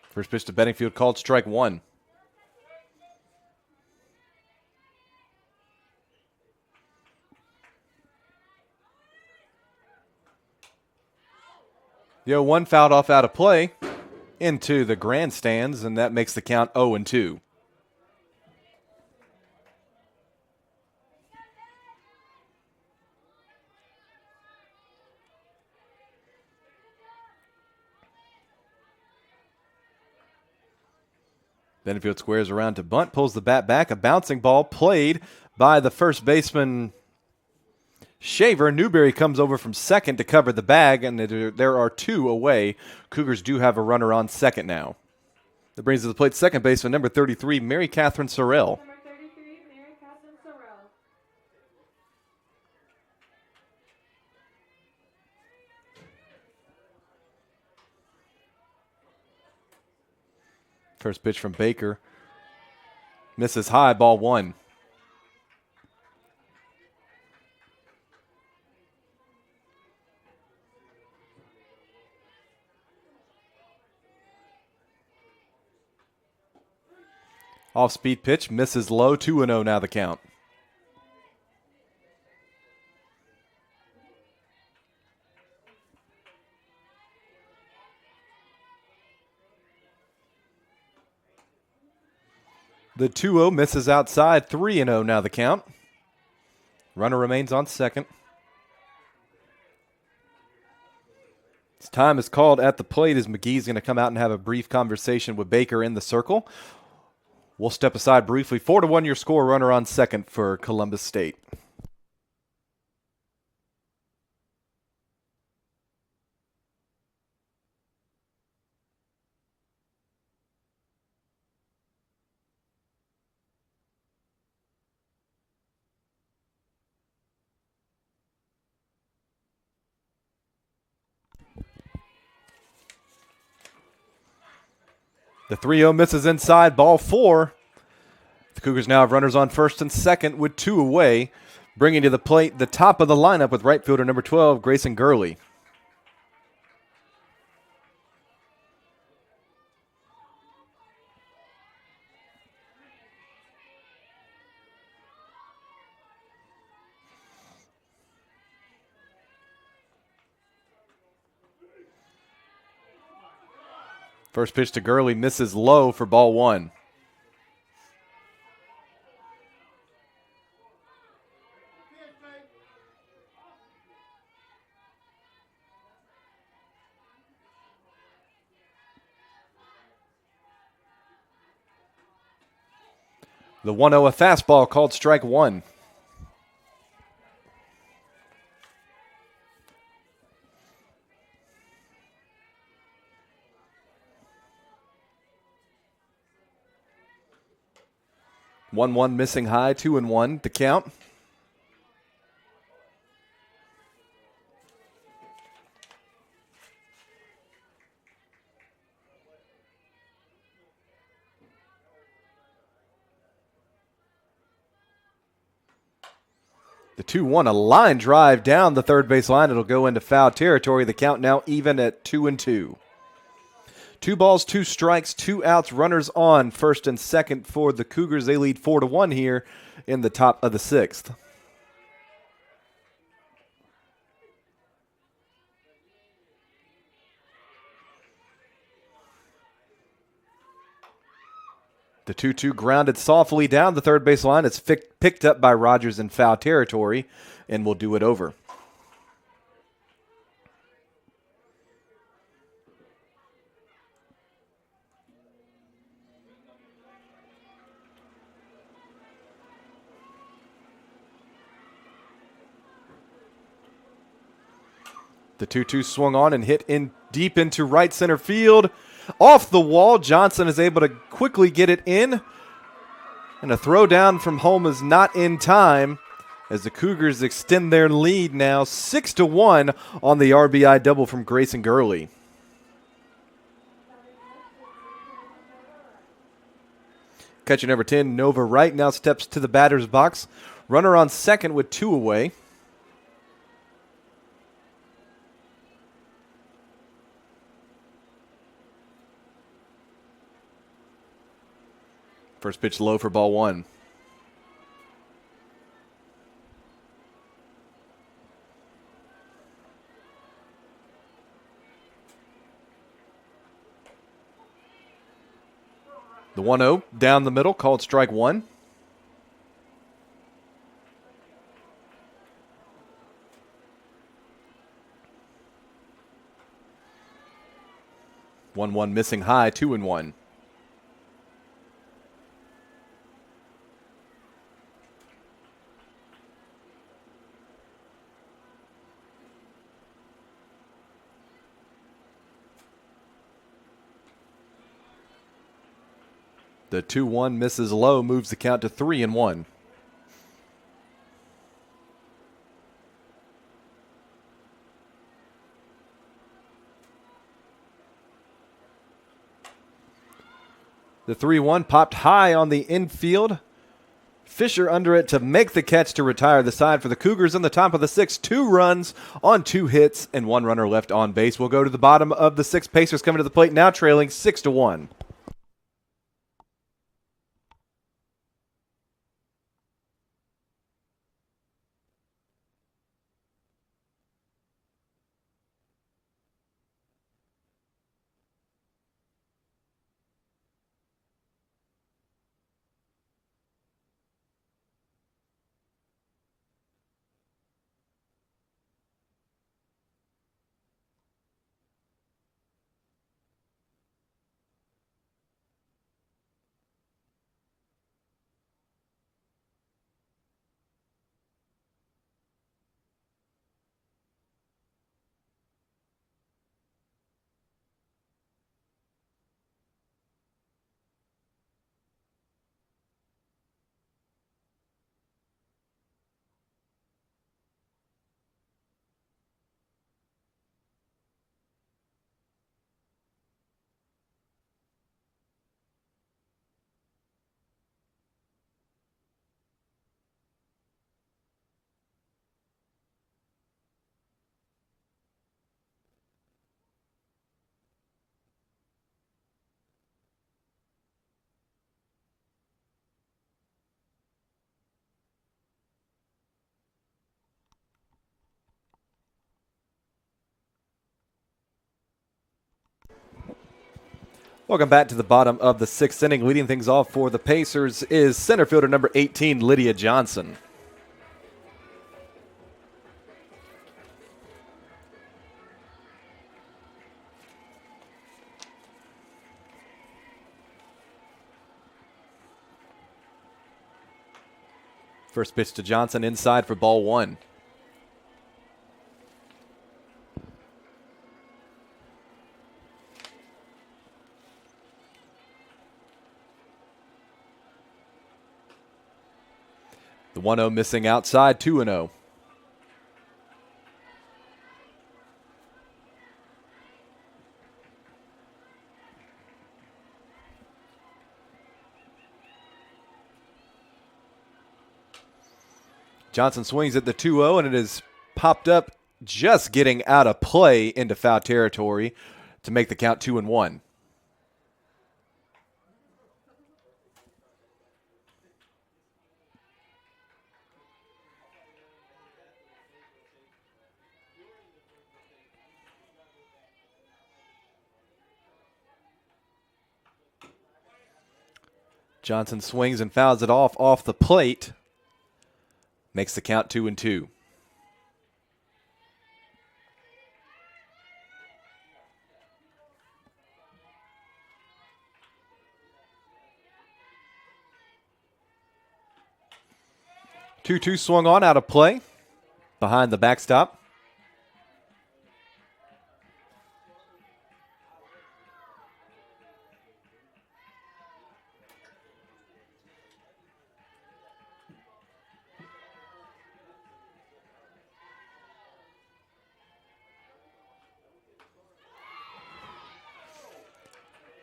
First pitch to Bedingfield called strike 1. The 0-1 fouled off out of play into the grandstands, and that makes the count 0-2. Bedingfield squares around to bunt, pulls the bat back. A bouncing ball played by the first baseman, Shaver. Newberry comes over from second to cover the bag, and there are 2 away. Cougars do have a runner on second now. That brings to the plate second baseman, number 33, Mary Catherine Sorrell. Number 33, Mary Catherine Sorrell. First pitch from Baker. Misses high, ball 1. Off-speed pitch, misses low, 2-0 now the count. The 2-0 misses outside, 3-0 now the count. Runner remains on second. His time is called at the plate as McGee's going to come out and have a brief conversation with Baker in the circle. We'll step aside briefly. 4-1 your score, runner on second for Columbus State. The 3-0 misses inside, ball 4. The Cougars now have runners on first and second with 2 away. Bringing to the plate the top of the lineup with right fielder number 12, Grayson Gurley. First pitch to Gurley misses low for ball 1. The 1-0 a fastball called strike 1. One missing high, 2-1 to count. The 2-1, a line drive down the third base line. It'll go into foul territory. The count now even at 2-2. 2 balls, 2 strikes, 2 outs, runners on first and second for the Cougars. They lead 4-1 here in the top of the 6th. The 2-2 grounded softly down the third base line. It's picked up by Rogers in foul territory and will do it over. The 2-2 swung on and hit in deep into right center field. Off the wall, Johnson is able to quickly get it in. And a throw down from home is not in time as the Cougars extend their lead now 6-1 on the RBI double from Grayson Gurley. Catcher number 10, Nova Wright, now steps to the batter's box. Runner on second with 2 away. First pitch low for ball 1. The 1-0 down the middle, called strike 1. One missing high, 2-1. The 2-1 misses low, moves the count to 3-1. The 3-1 popped high on the infield. Fisher under it to make the catch to retire the side for the Cougars in the top of the 6th. 2 runs on 2 hits and 1 runner left on base. We'll go to the bottom of the 6th. Pacers coming to the plate now trailing 6-1. Welcome back to the bottom of the sixth inning. Leading things off for the Pacers is center fielder number 18, Lydia Johnson. First pitch to Johnson inside for ball one. The 1-0 missing outside, 2-0. Johnson swings at the 2-0, and it is popped up, just getting out of play into foul territory to make the count 2-1. Johnson swings and fouls it off the plate. Makes the count 2-2. Two swung on out of play behind the backstop.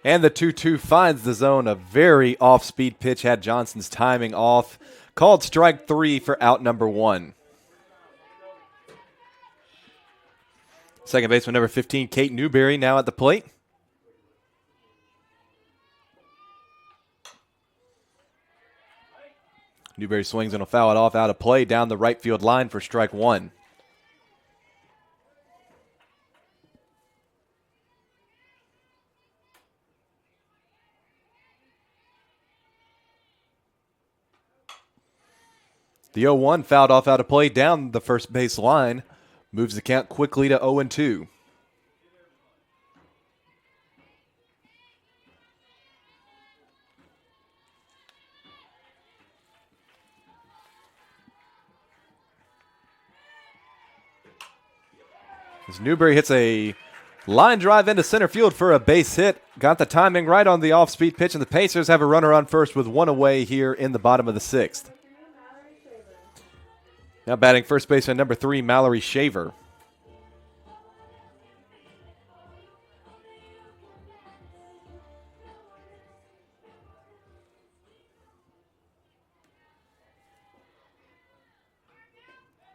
And the 2-2 finds the zone. A very off-speed pitch had Johnson's timing off. Called strike three for out number one. Second baseman number 15, Kate Newberry, now at the plate. Newberry swings and will foul it off out of play down the right field line for strike one. The 0-1 fouled off out of play down the first base line. Moves the count quickly to 0-2. As Newberry hits a line drive into center field for a base hit. Got the timing right on the off-speed pitch, and the Pacers have a runner on first with one away here in the bottom of the sixth. Now batting first baseman number 3, Mallory Shaver.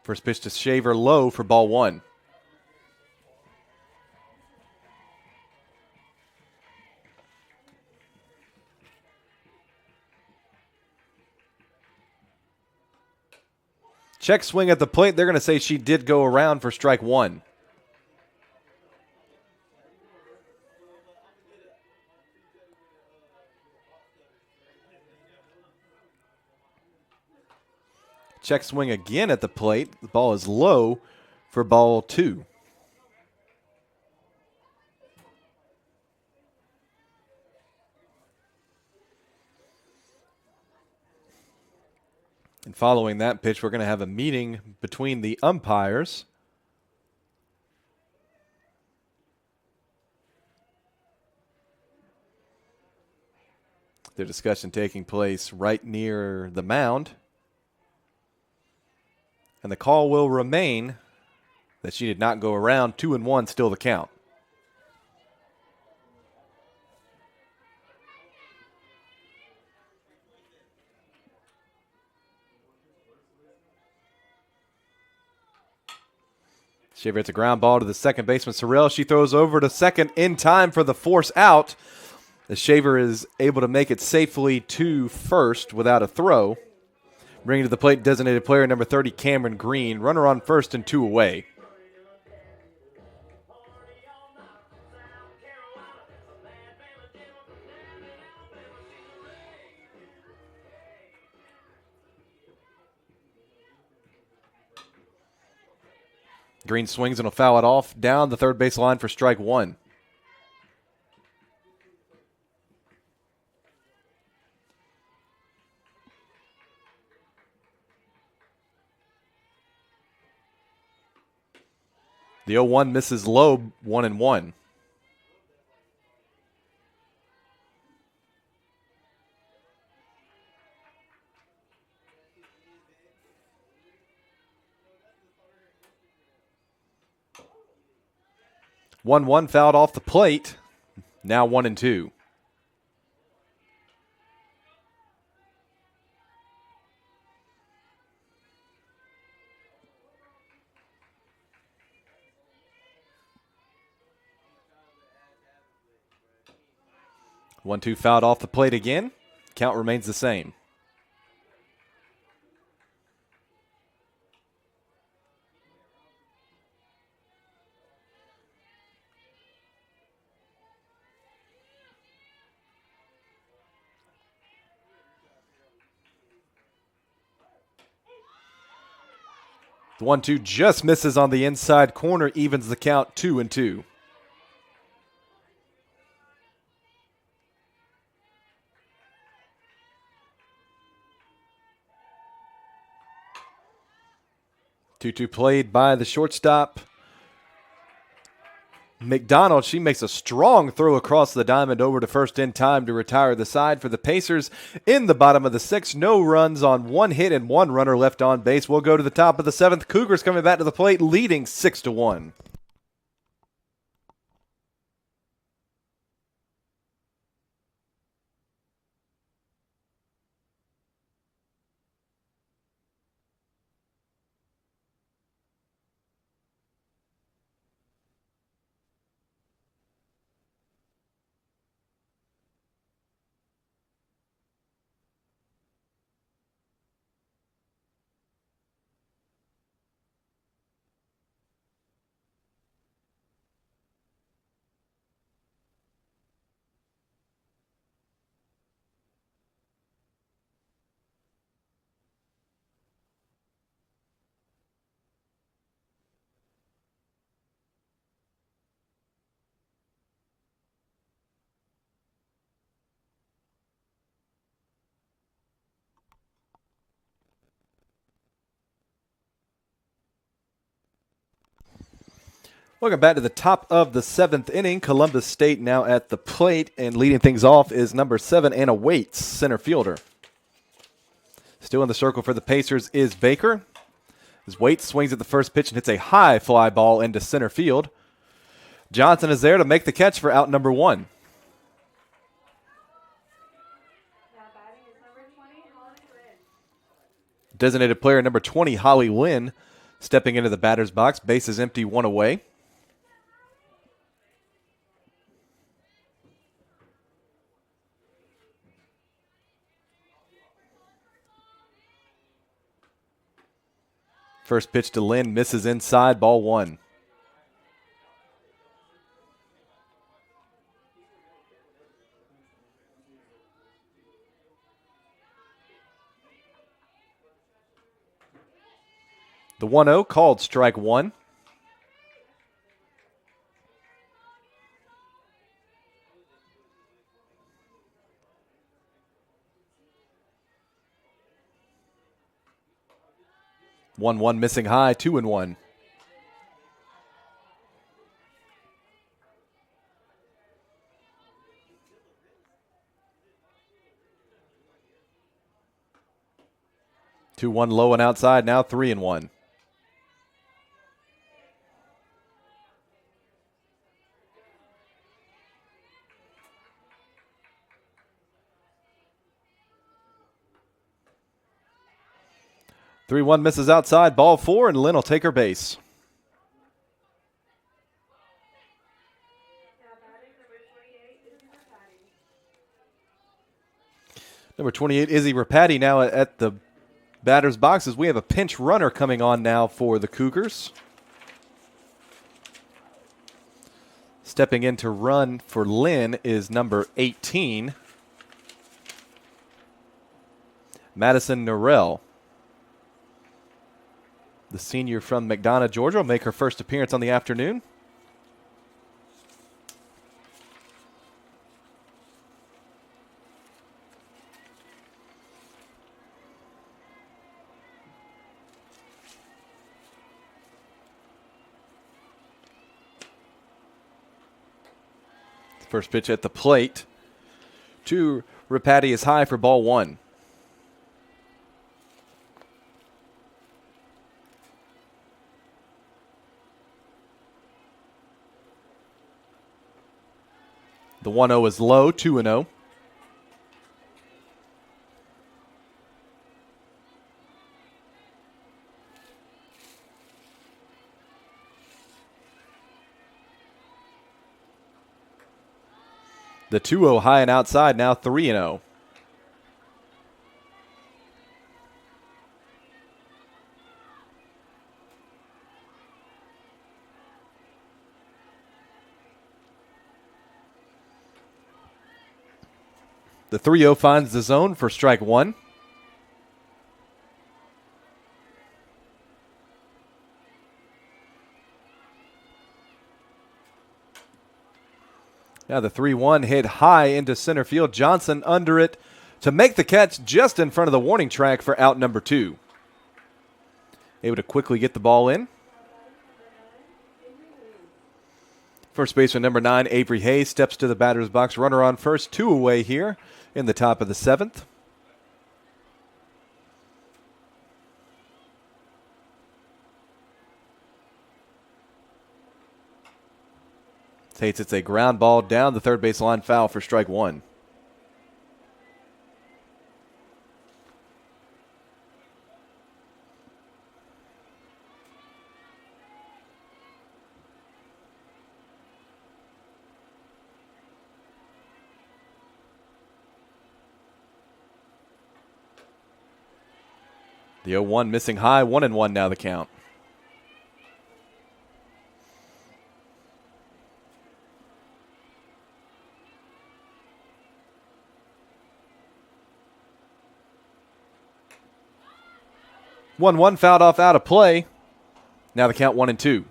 First pitch to Shaver low for ball one. Check swing at the plate. They're going to say she did go around for strike one. Check swing again at the plate. The ball is low for ball two. And following that pitch, we're going to have a meeting between the umpires. Their discussion taking place right near the mound. And the call will remain that she did not go around. 2-1, still the count. Shaver hits a ground ball to the second baseman, Sorrell. She throws over to second in time for the force out. The Shaver is able to make it safely to first without a throw. Bringing to the plate designated player number 30, Cameron Green. Runner on first and two away. Green swings and will foul it off down the third base line for strike one. The 0-1 misses low, 1-1. One fouled off the plate. Now 1-2. One two fouled off the plate again. Count remains the same. The 1-2 just misses on the inside corner, evens the count 2-2. Two played by the shortstop. McDonald, she makes a strong throw across the diamond over to first in time to retire the side for the Pacers in the bottom of the sixth. No runs on one hit and one runner left on base. We'll go to the top of the seventh. Cougars coming back to the plate, leading 6-1. Welcome back to the top of the seventh inning. Columbus State now at the plate, and leading things off is number 7, Anna Waits, center fielder. Still in the circle for the Pacers is Baker. As Waits swings at the first pitch and hits a high fly ball into center field. Johnson is there to make the catch for out number 1. Now batting is number 20, Holly Lynn. Designated player number 20, Holly Lynn, stepping into the batter's box. Base is empty, 1 away. First pitch to Lynn, misses inside, ball 1. The 1-0 called strike 1. One missing high, 2-1. Two one low and outside, now 3-1. Three one misses outside, ball 4, and Lynn will take her base. Now batting number 28, Izzy Rapati. Number 28, Izzy Rapati, now at the batter's boxes. We have a pinch runner coming on now for the Cougars. Stepping in to run for Lynn is number 18, Madison Norrell. The senior from McDonough, Georgia, will make her first appearance on the afternoon. First pitch at the plate to Rapati is high for ball one. The 1-0 is low, 2-0. The 2-0 high and outside, now 3-0. The 3-0 finds the zone for strike one. Now the 3-1 hit high into center field. Johnson under it to make the catch just in front of the warning track for out number 2. Able to quickly get the ball in. First baseman number 9, Avery Hayes, steps to the batter's box. Runner on first, 2 away here in the top of the 7th. Tates, it's a ground ball down the third base line, foul for strike one. The 0-1 missing high, 1-1 now the count. One fouled off out of play. Now the count 1-2.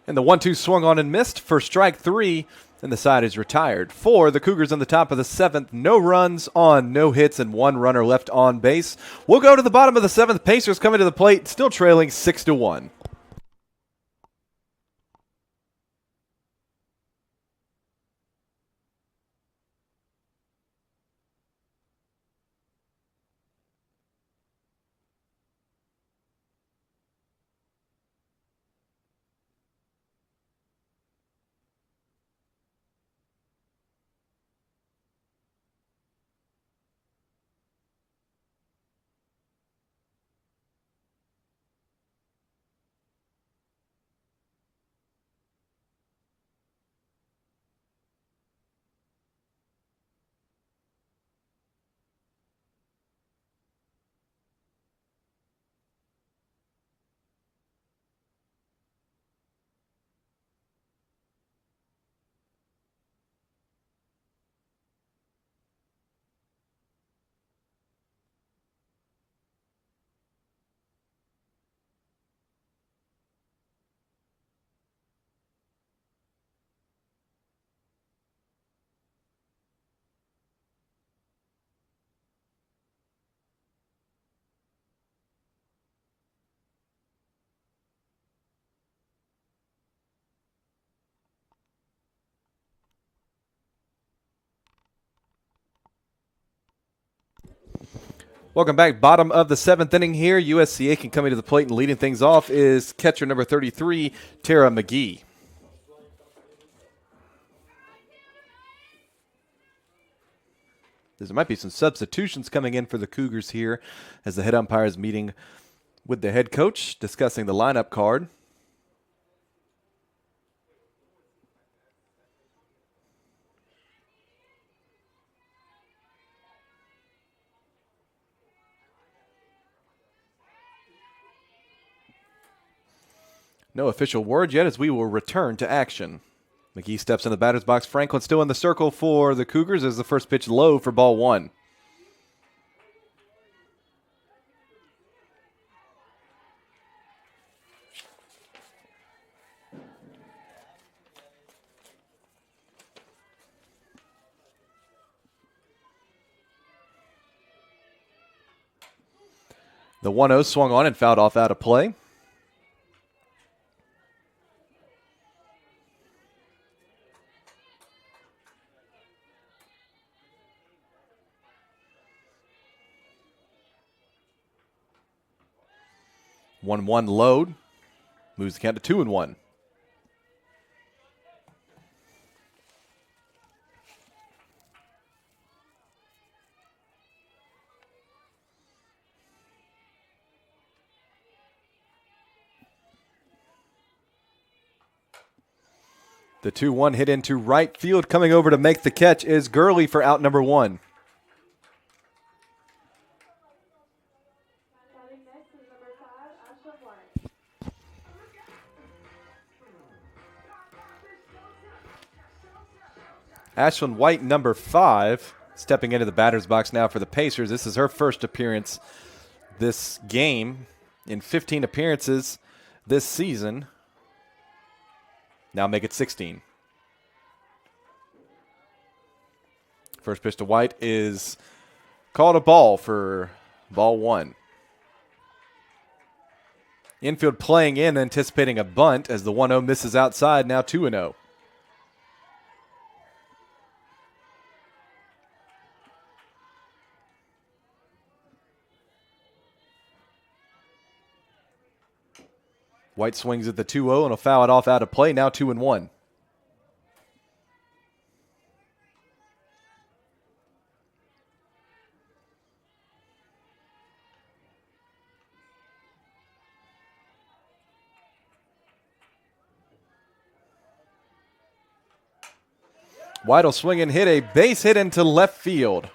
And the 1-2 swung on and missed for strike 3, and the side is retired. For the Cougars in the top of the 7th, no runs on, no hits, and 1 runner left on base. We'll go to the bottom of the 7th. Pacers coming to the plate, still trailing 6-1. Welcome back. Bottom of the 7th inning here. USCA can come into the plate, and leading things off is catcher number 33, Tara McGee. There might be some substitutions coming in for the Cougars here as the head umpire is meeting with the head coach, discussing the lineup card. No official word yet as we will return to action. McGee steps in the batter's box. Franklin still in the circle for the Cougars as the first pitch low for ball one. The 1-0 swung on and fouled off out of play. One load. Moves the count to 2-1. The 2-1 hit into right field. Coming over to make the catch is Gurley for out number one. Batting next is number 5, Ashland White. Ashlyn White, number 5, stepping into the batter's box now for the Pacers. This is her first appearance this game in 15 appearances this season. Now make it 16. First pitch to White is called a ball for ball one. Infield playing in, anticipating a bunt as the 1-0 misses outside, now 2-0. White swings at the 2-0 and will foul it off out of play, now 2-1. White will swing and hit a base hit into left field.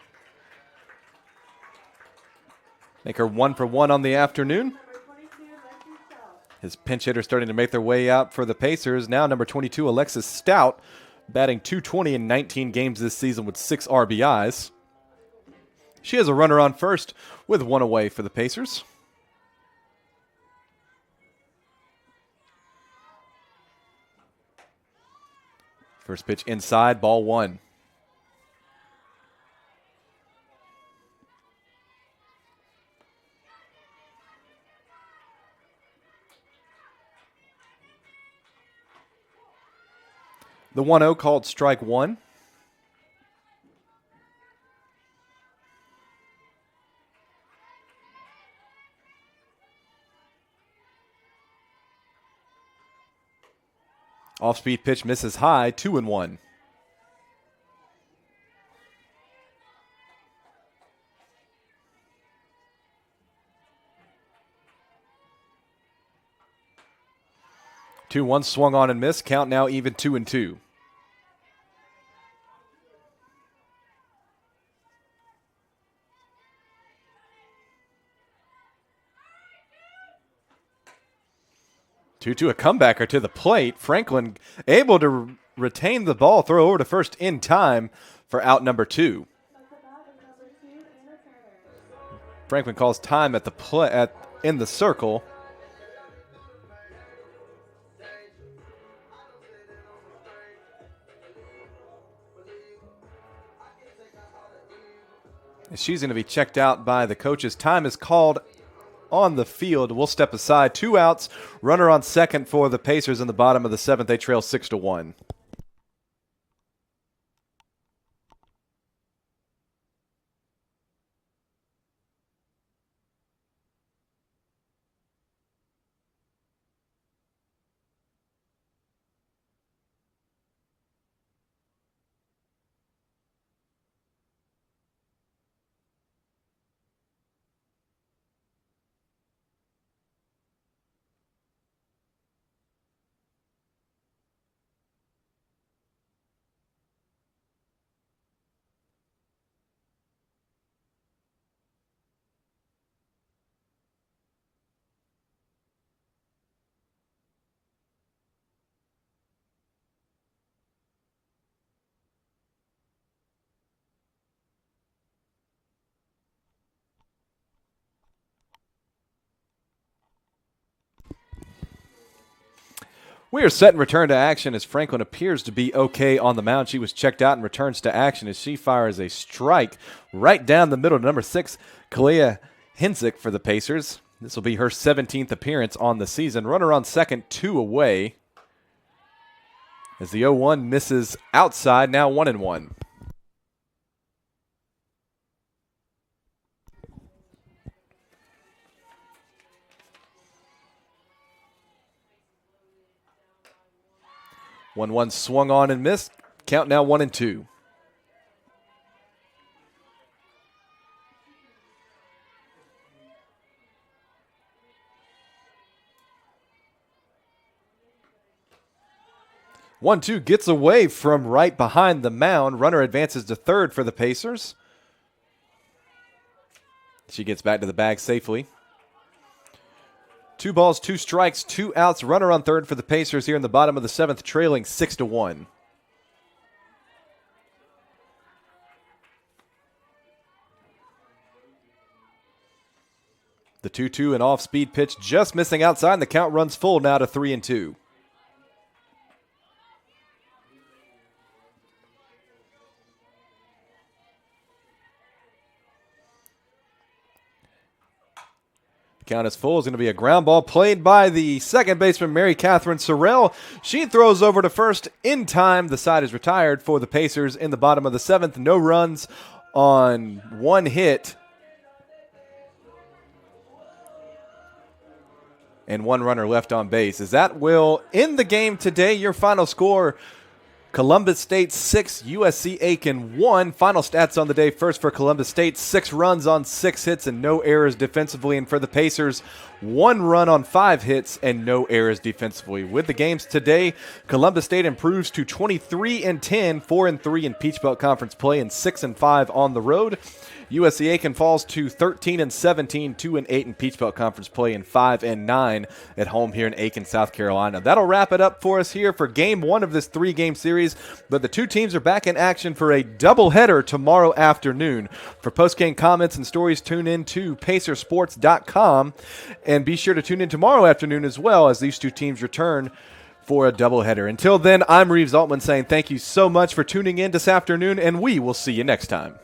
Make her 1 for 1 on the afternoon. Number 22, Lexi Stout. His pinch hitters starting to make their way out for the Pacers. Now number 22, Alexis Stout, batting .220 in 19 games this season with 6 RBIs. She has a runner on first with 1 away for the Pacers. First pitch inside, ball one. The 1-0 called strike one. Off-speed pitch misses high, 2-1. Two one swung on and missed. Count now even 2-2. Two, a comebacker to the plate. Franklin able to retain the ball, throw over to first in time for out number 2. That's about is number 2, Anna Turner. Franklin calls time at the in the circle. She's going to be checked out by the coaches. Time is called on the field. We'll step aside. 2 outs. Runner on second for the Pacers in the bottom of the 7th. They trail 6-1. We are set and return to action as Franklin appears to be okay on the mound. She was checked out and returns to action as she fires a strike right down the middle to number 6, Kalia Hinzik for the Pacers. This will be her 17th appearance on the season. Runner on second, 2 away. As the 0-1 misses outside, now 1-1. One swung on and missed. Count now 1-2. One-two gets away from right behind the mound. Runner advances to third for the Pacers. She gets back to the bag safely. 2 balls, 2 strikes, 2 outs. Runner on third for the Pacers here in the bottom of the 7th, trailing 6-1. The 2-2 and off-speed pitch just missing outside, and the count runs full now to 3-2. Count is full. Is going to be a ground ball played by the second baseman, Mary Catherine Sorrell. She throws over to first in time. The side is retired for the Pacers in the bottom of the 7th. No runs on 1 hit. And 1 runner left on base. As that will end the game today. Your final score, Columbus State 6, USC Aiken 1. Final stats on the day. First for Columbus State, 6 runs on 6 hits and no errors defensively. And for the Pacers, 1 run on 5 hits and no errors defensively. With the games today, Columbus State improves to 23-10, 4-3 in Peach Belt Conference play, and 6-5 on the road. USC Aiken falls to 13-17, 2-8 in Peach Belt Conference play, and 5-9 at home here in Aiken, South Carolina. That'll wrap it up for us here for Game 1 of this 3-game series. But the 2 teams are back in action for a doubleheader tomorrow afternoon. For post-game comments and stories, tune in to PacerSports.com. And be sure to tune in tomorrow afternoon as well as these 2 teams return for a doubleheader. Until then, I'm Reeves Altman saying thank you so much for tuning in this afternoon, and we will see you next time.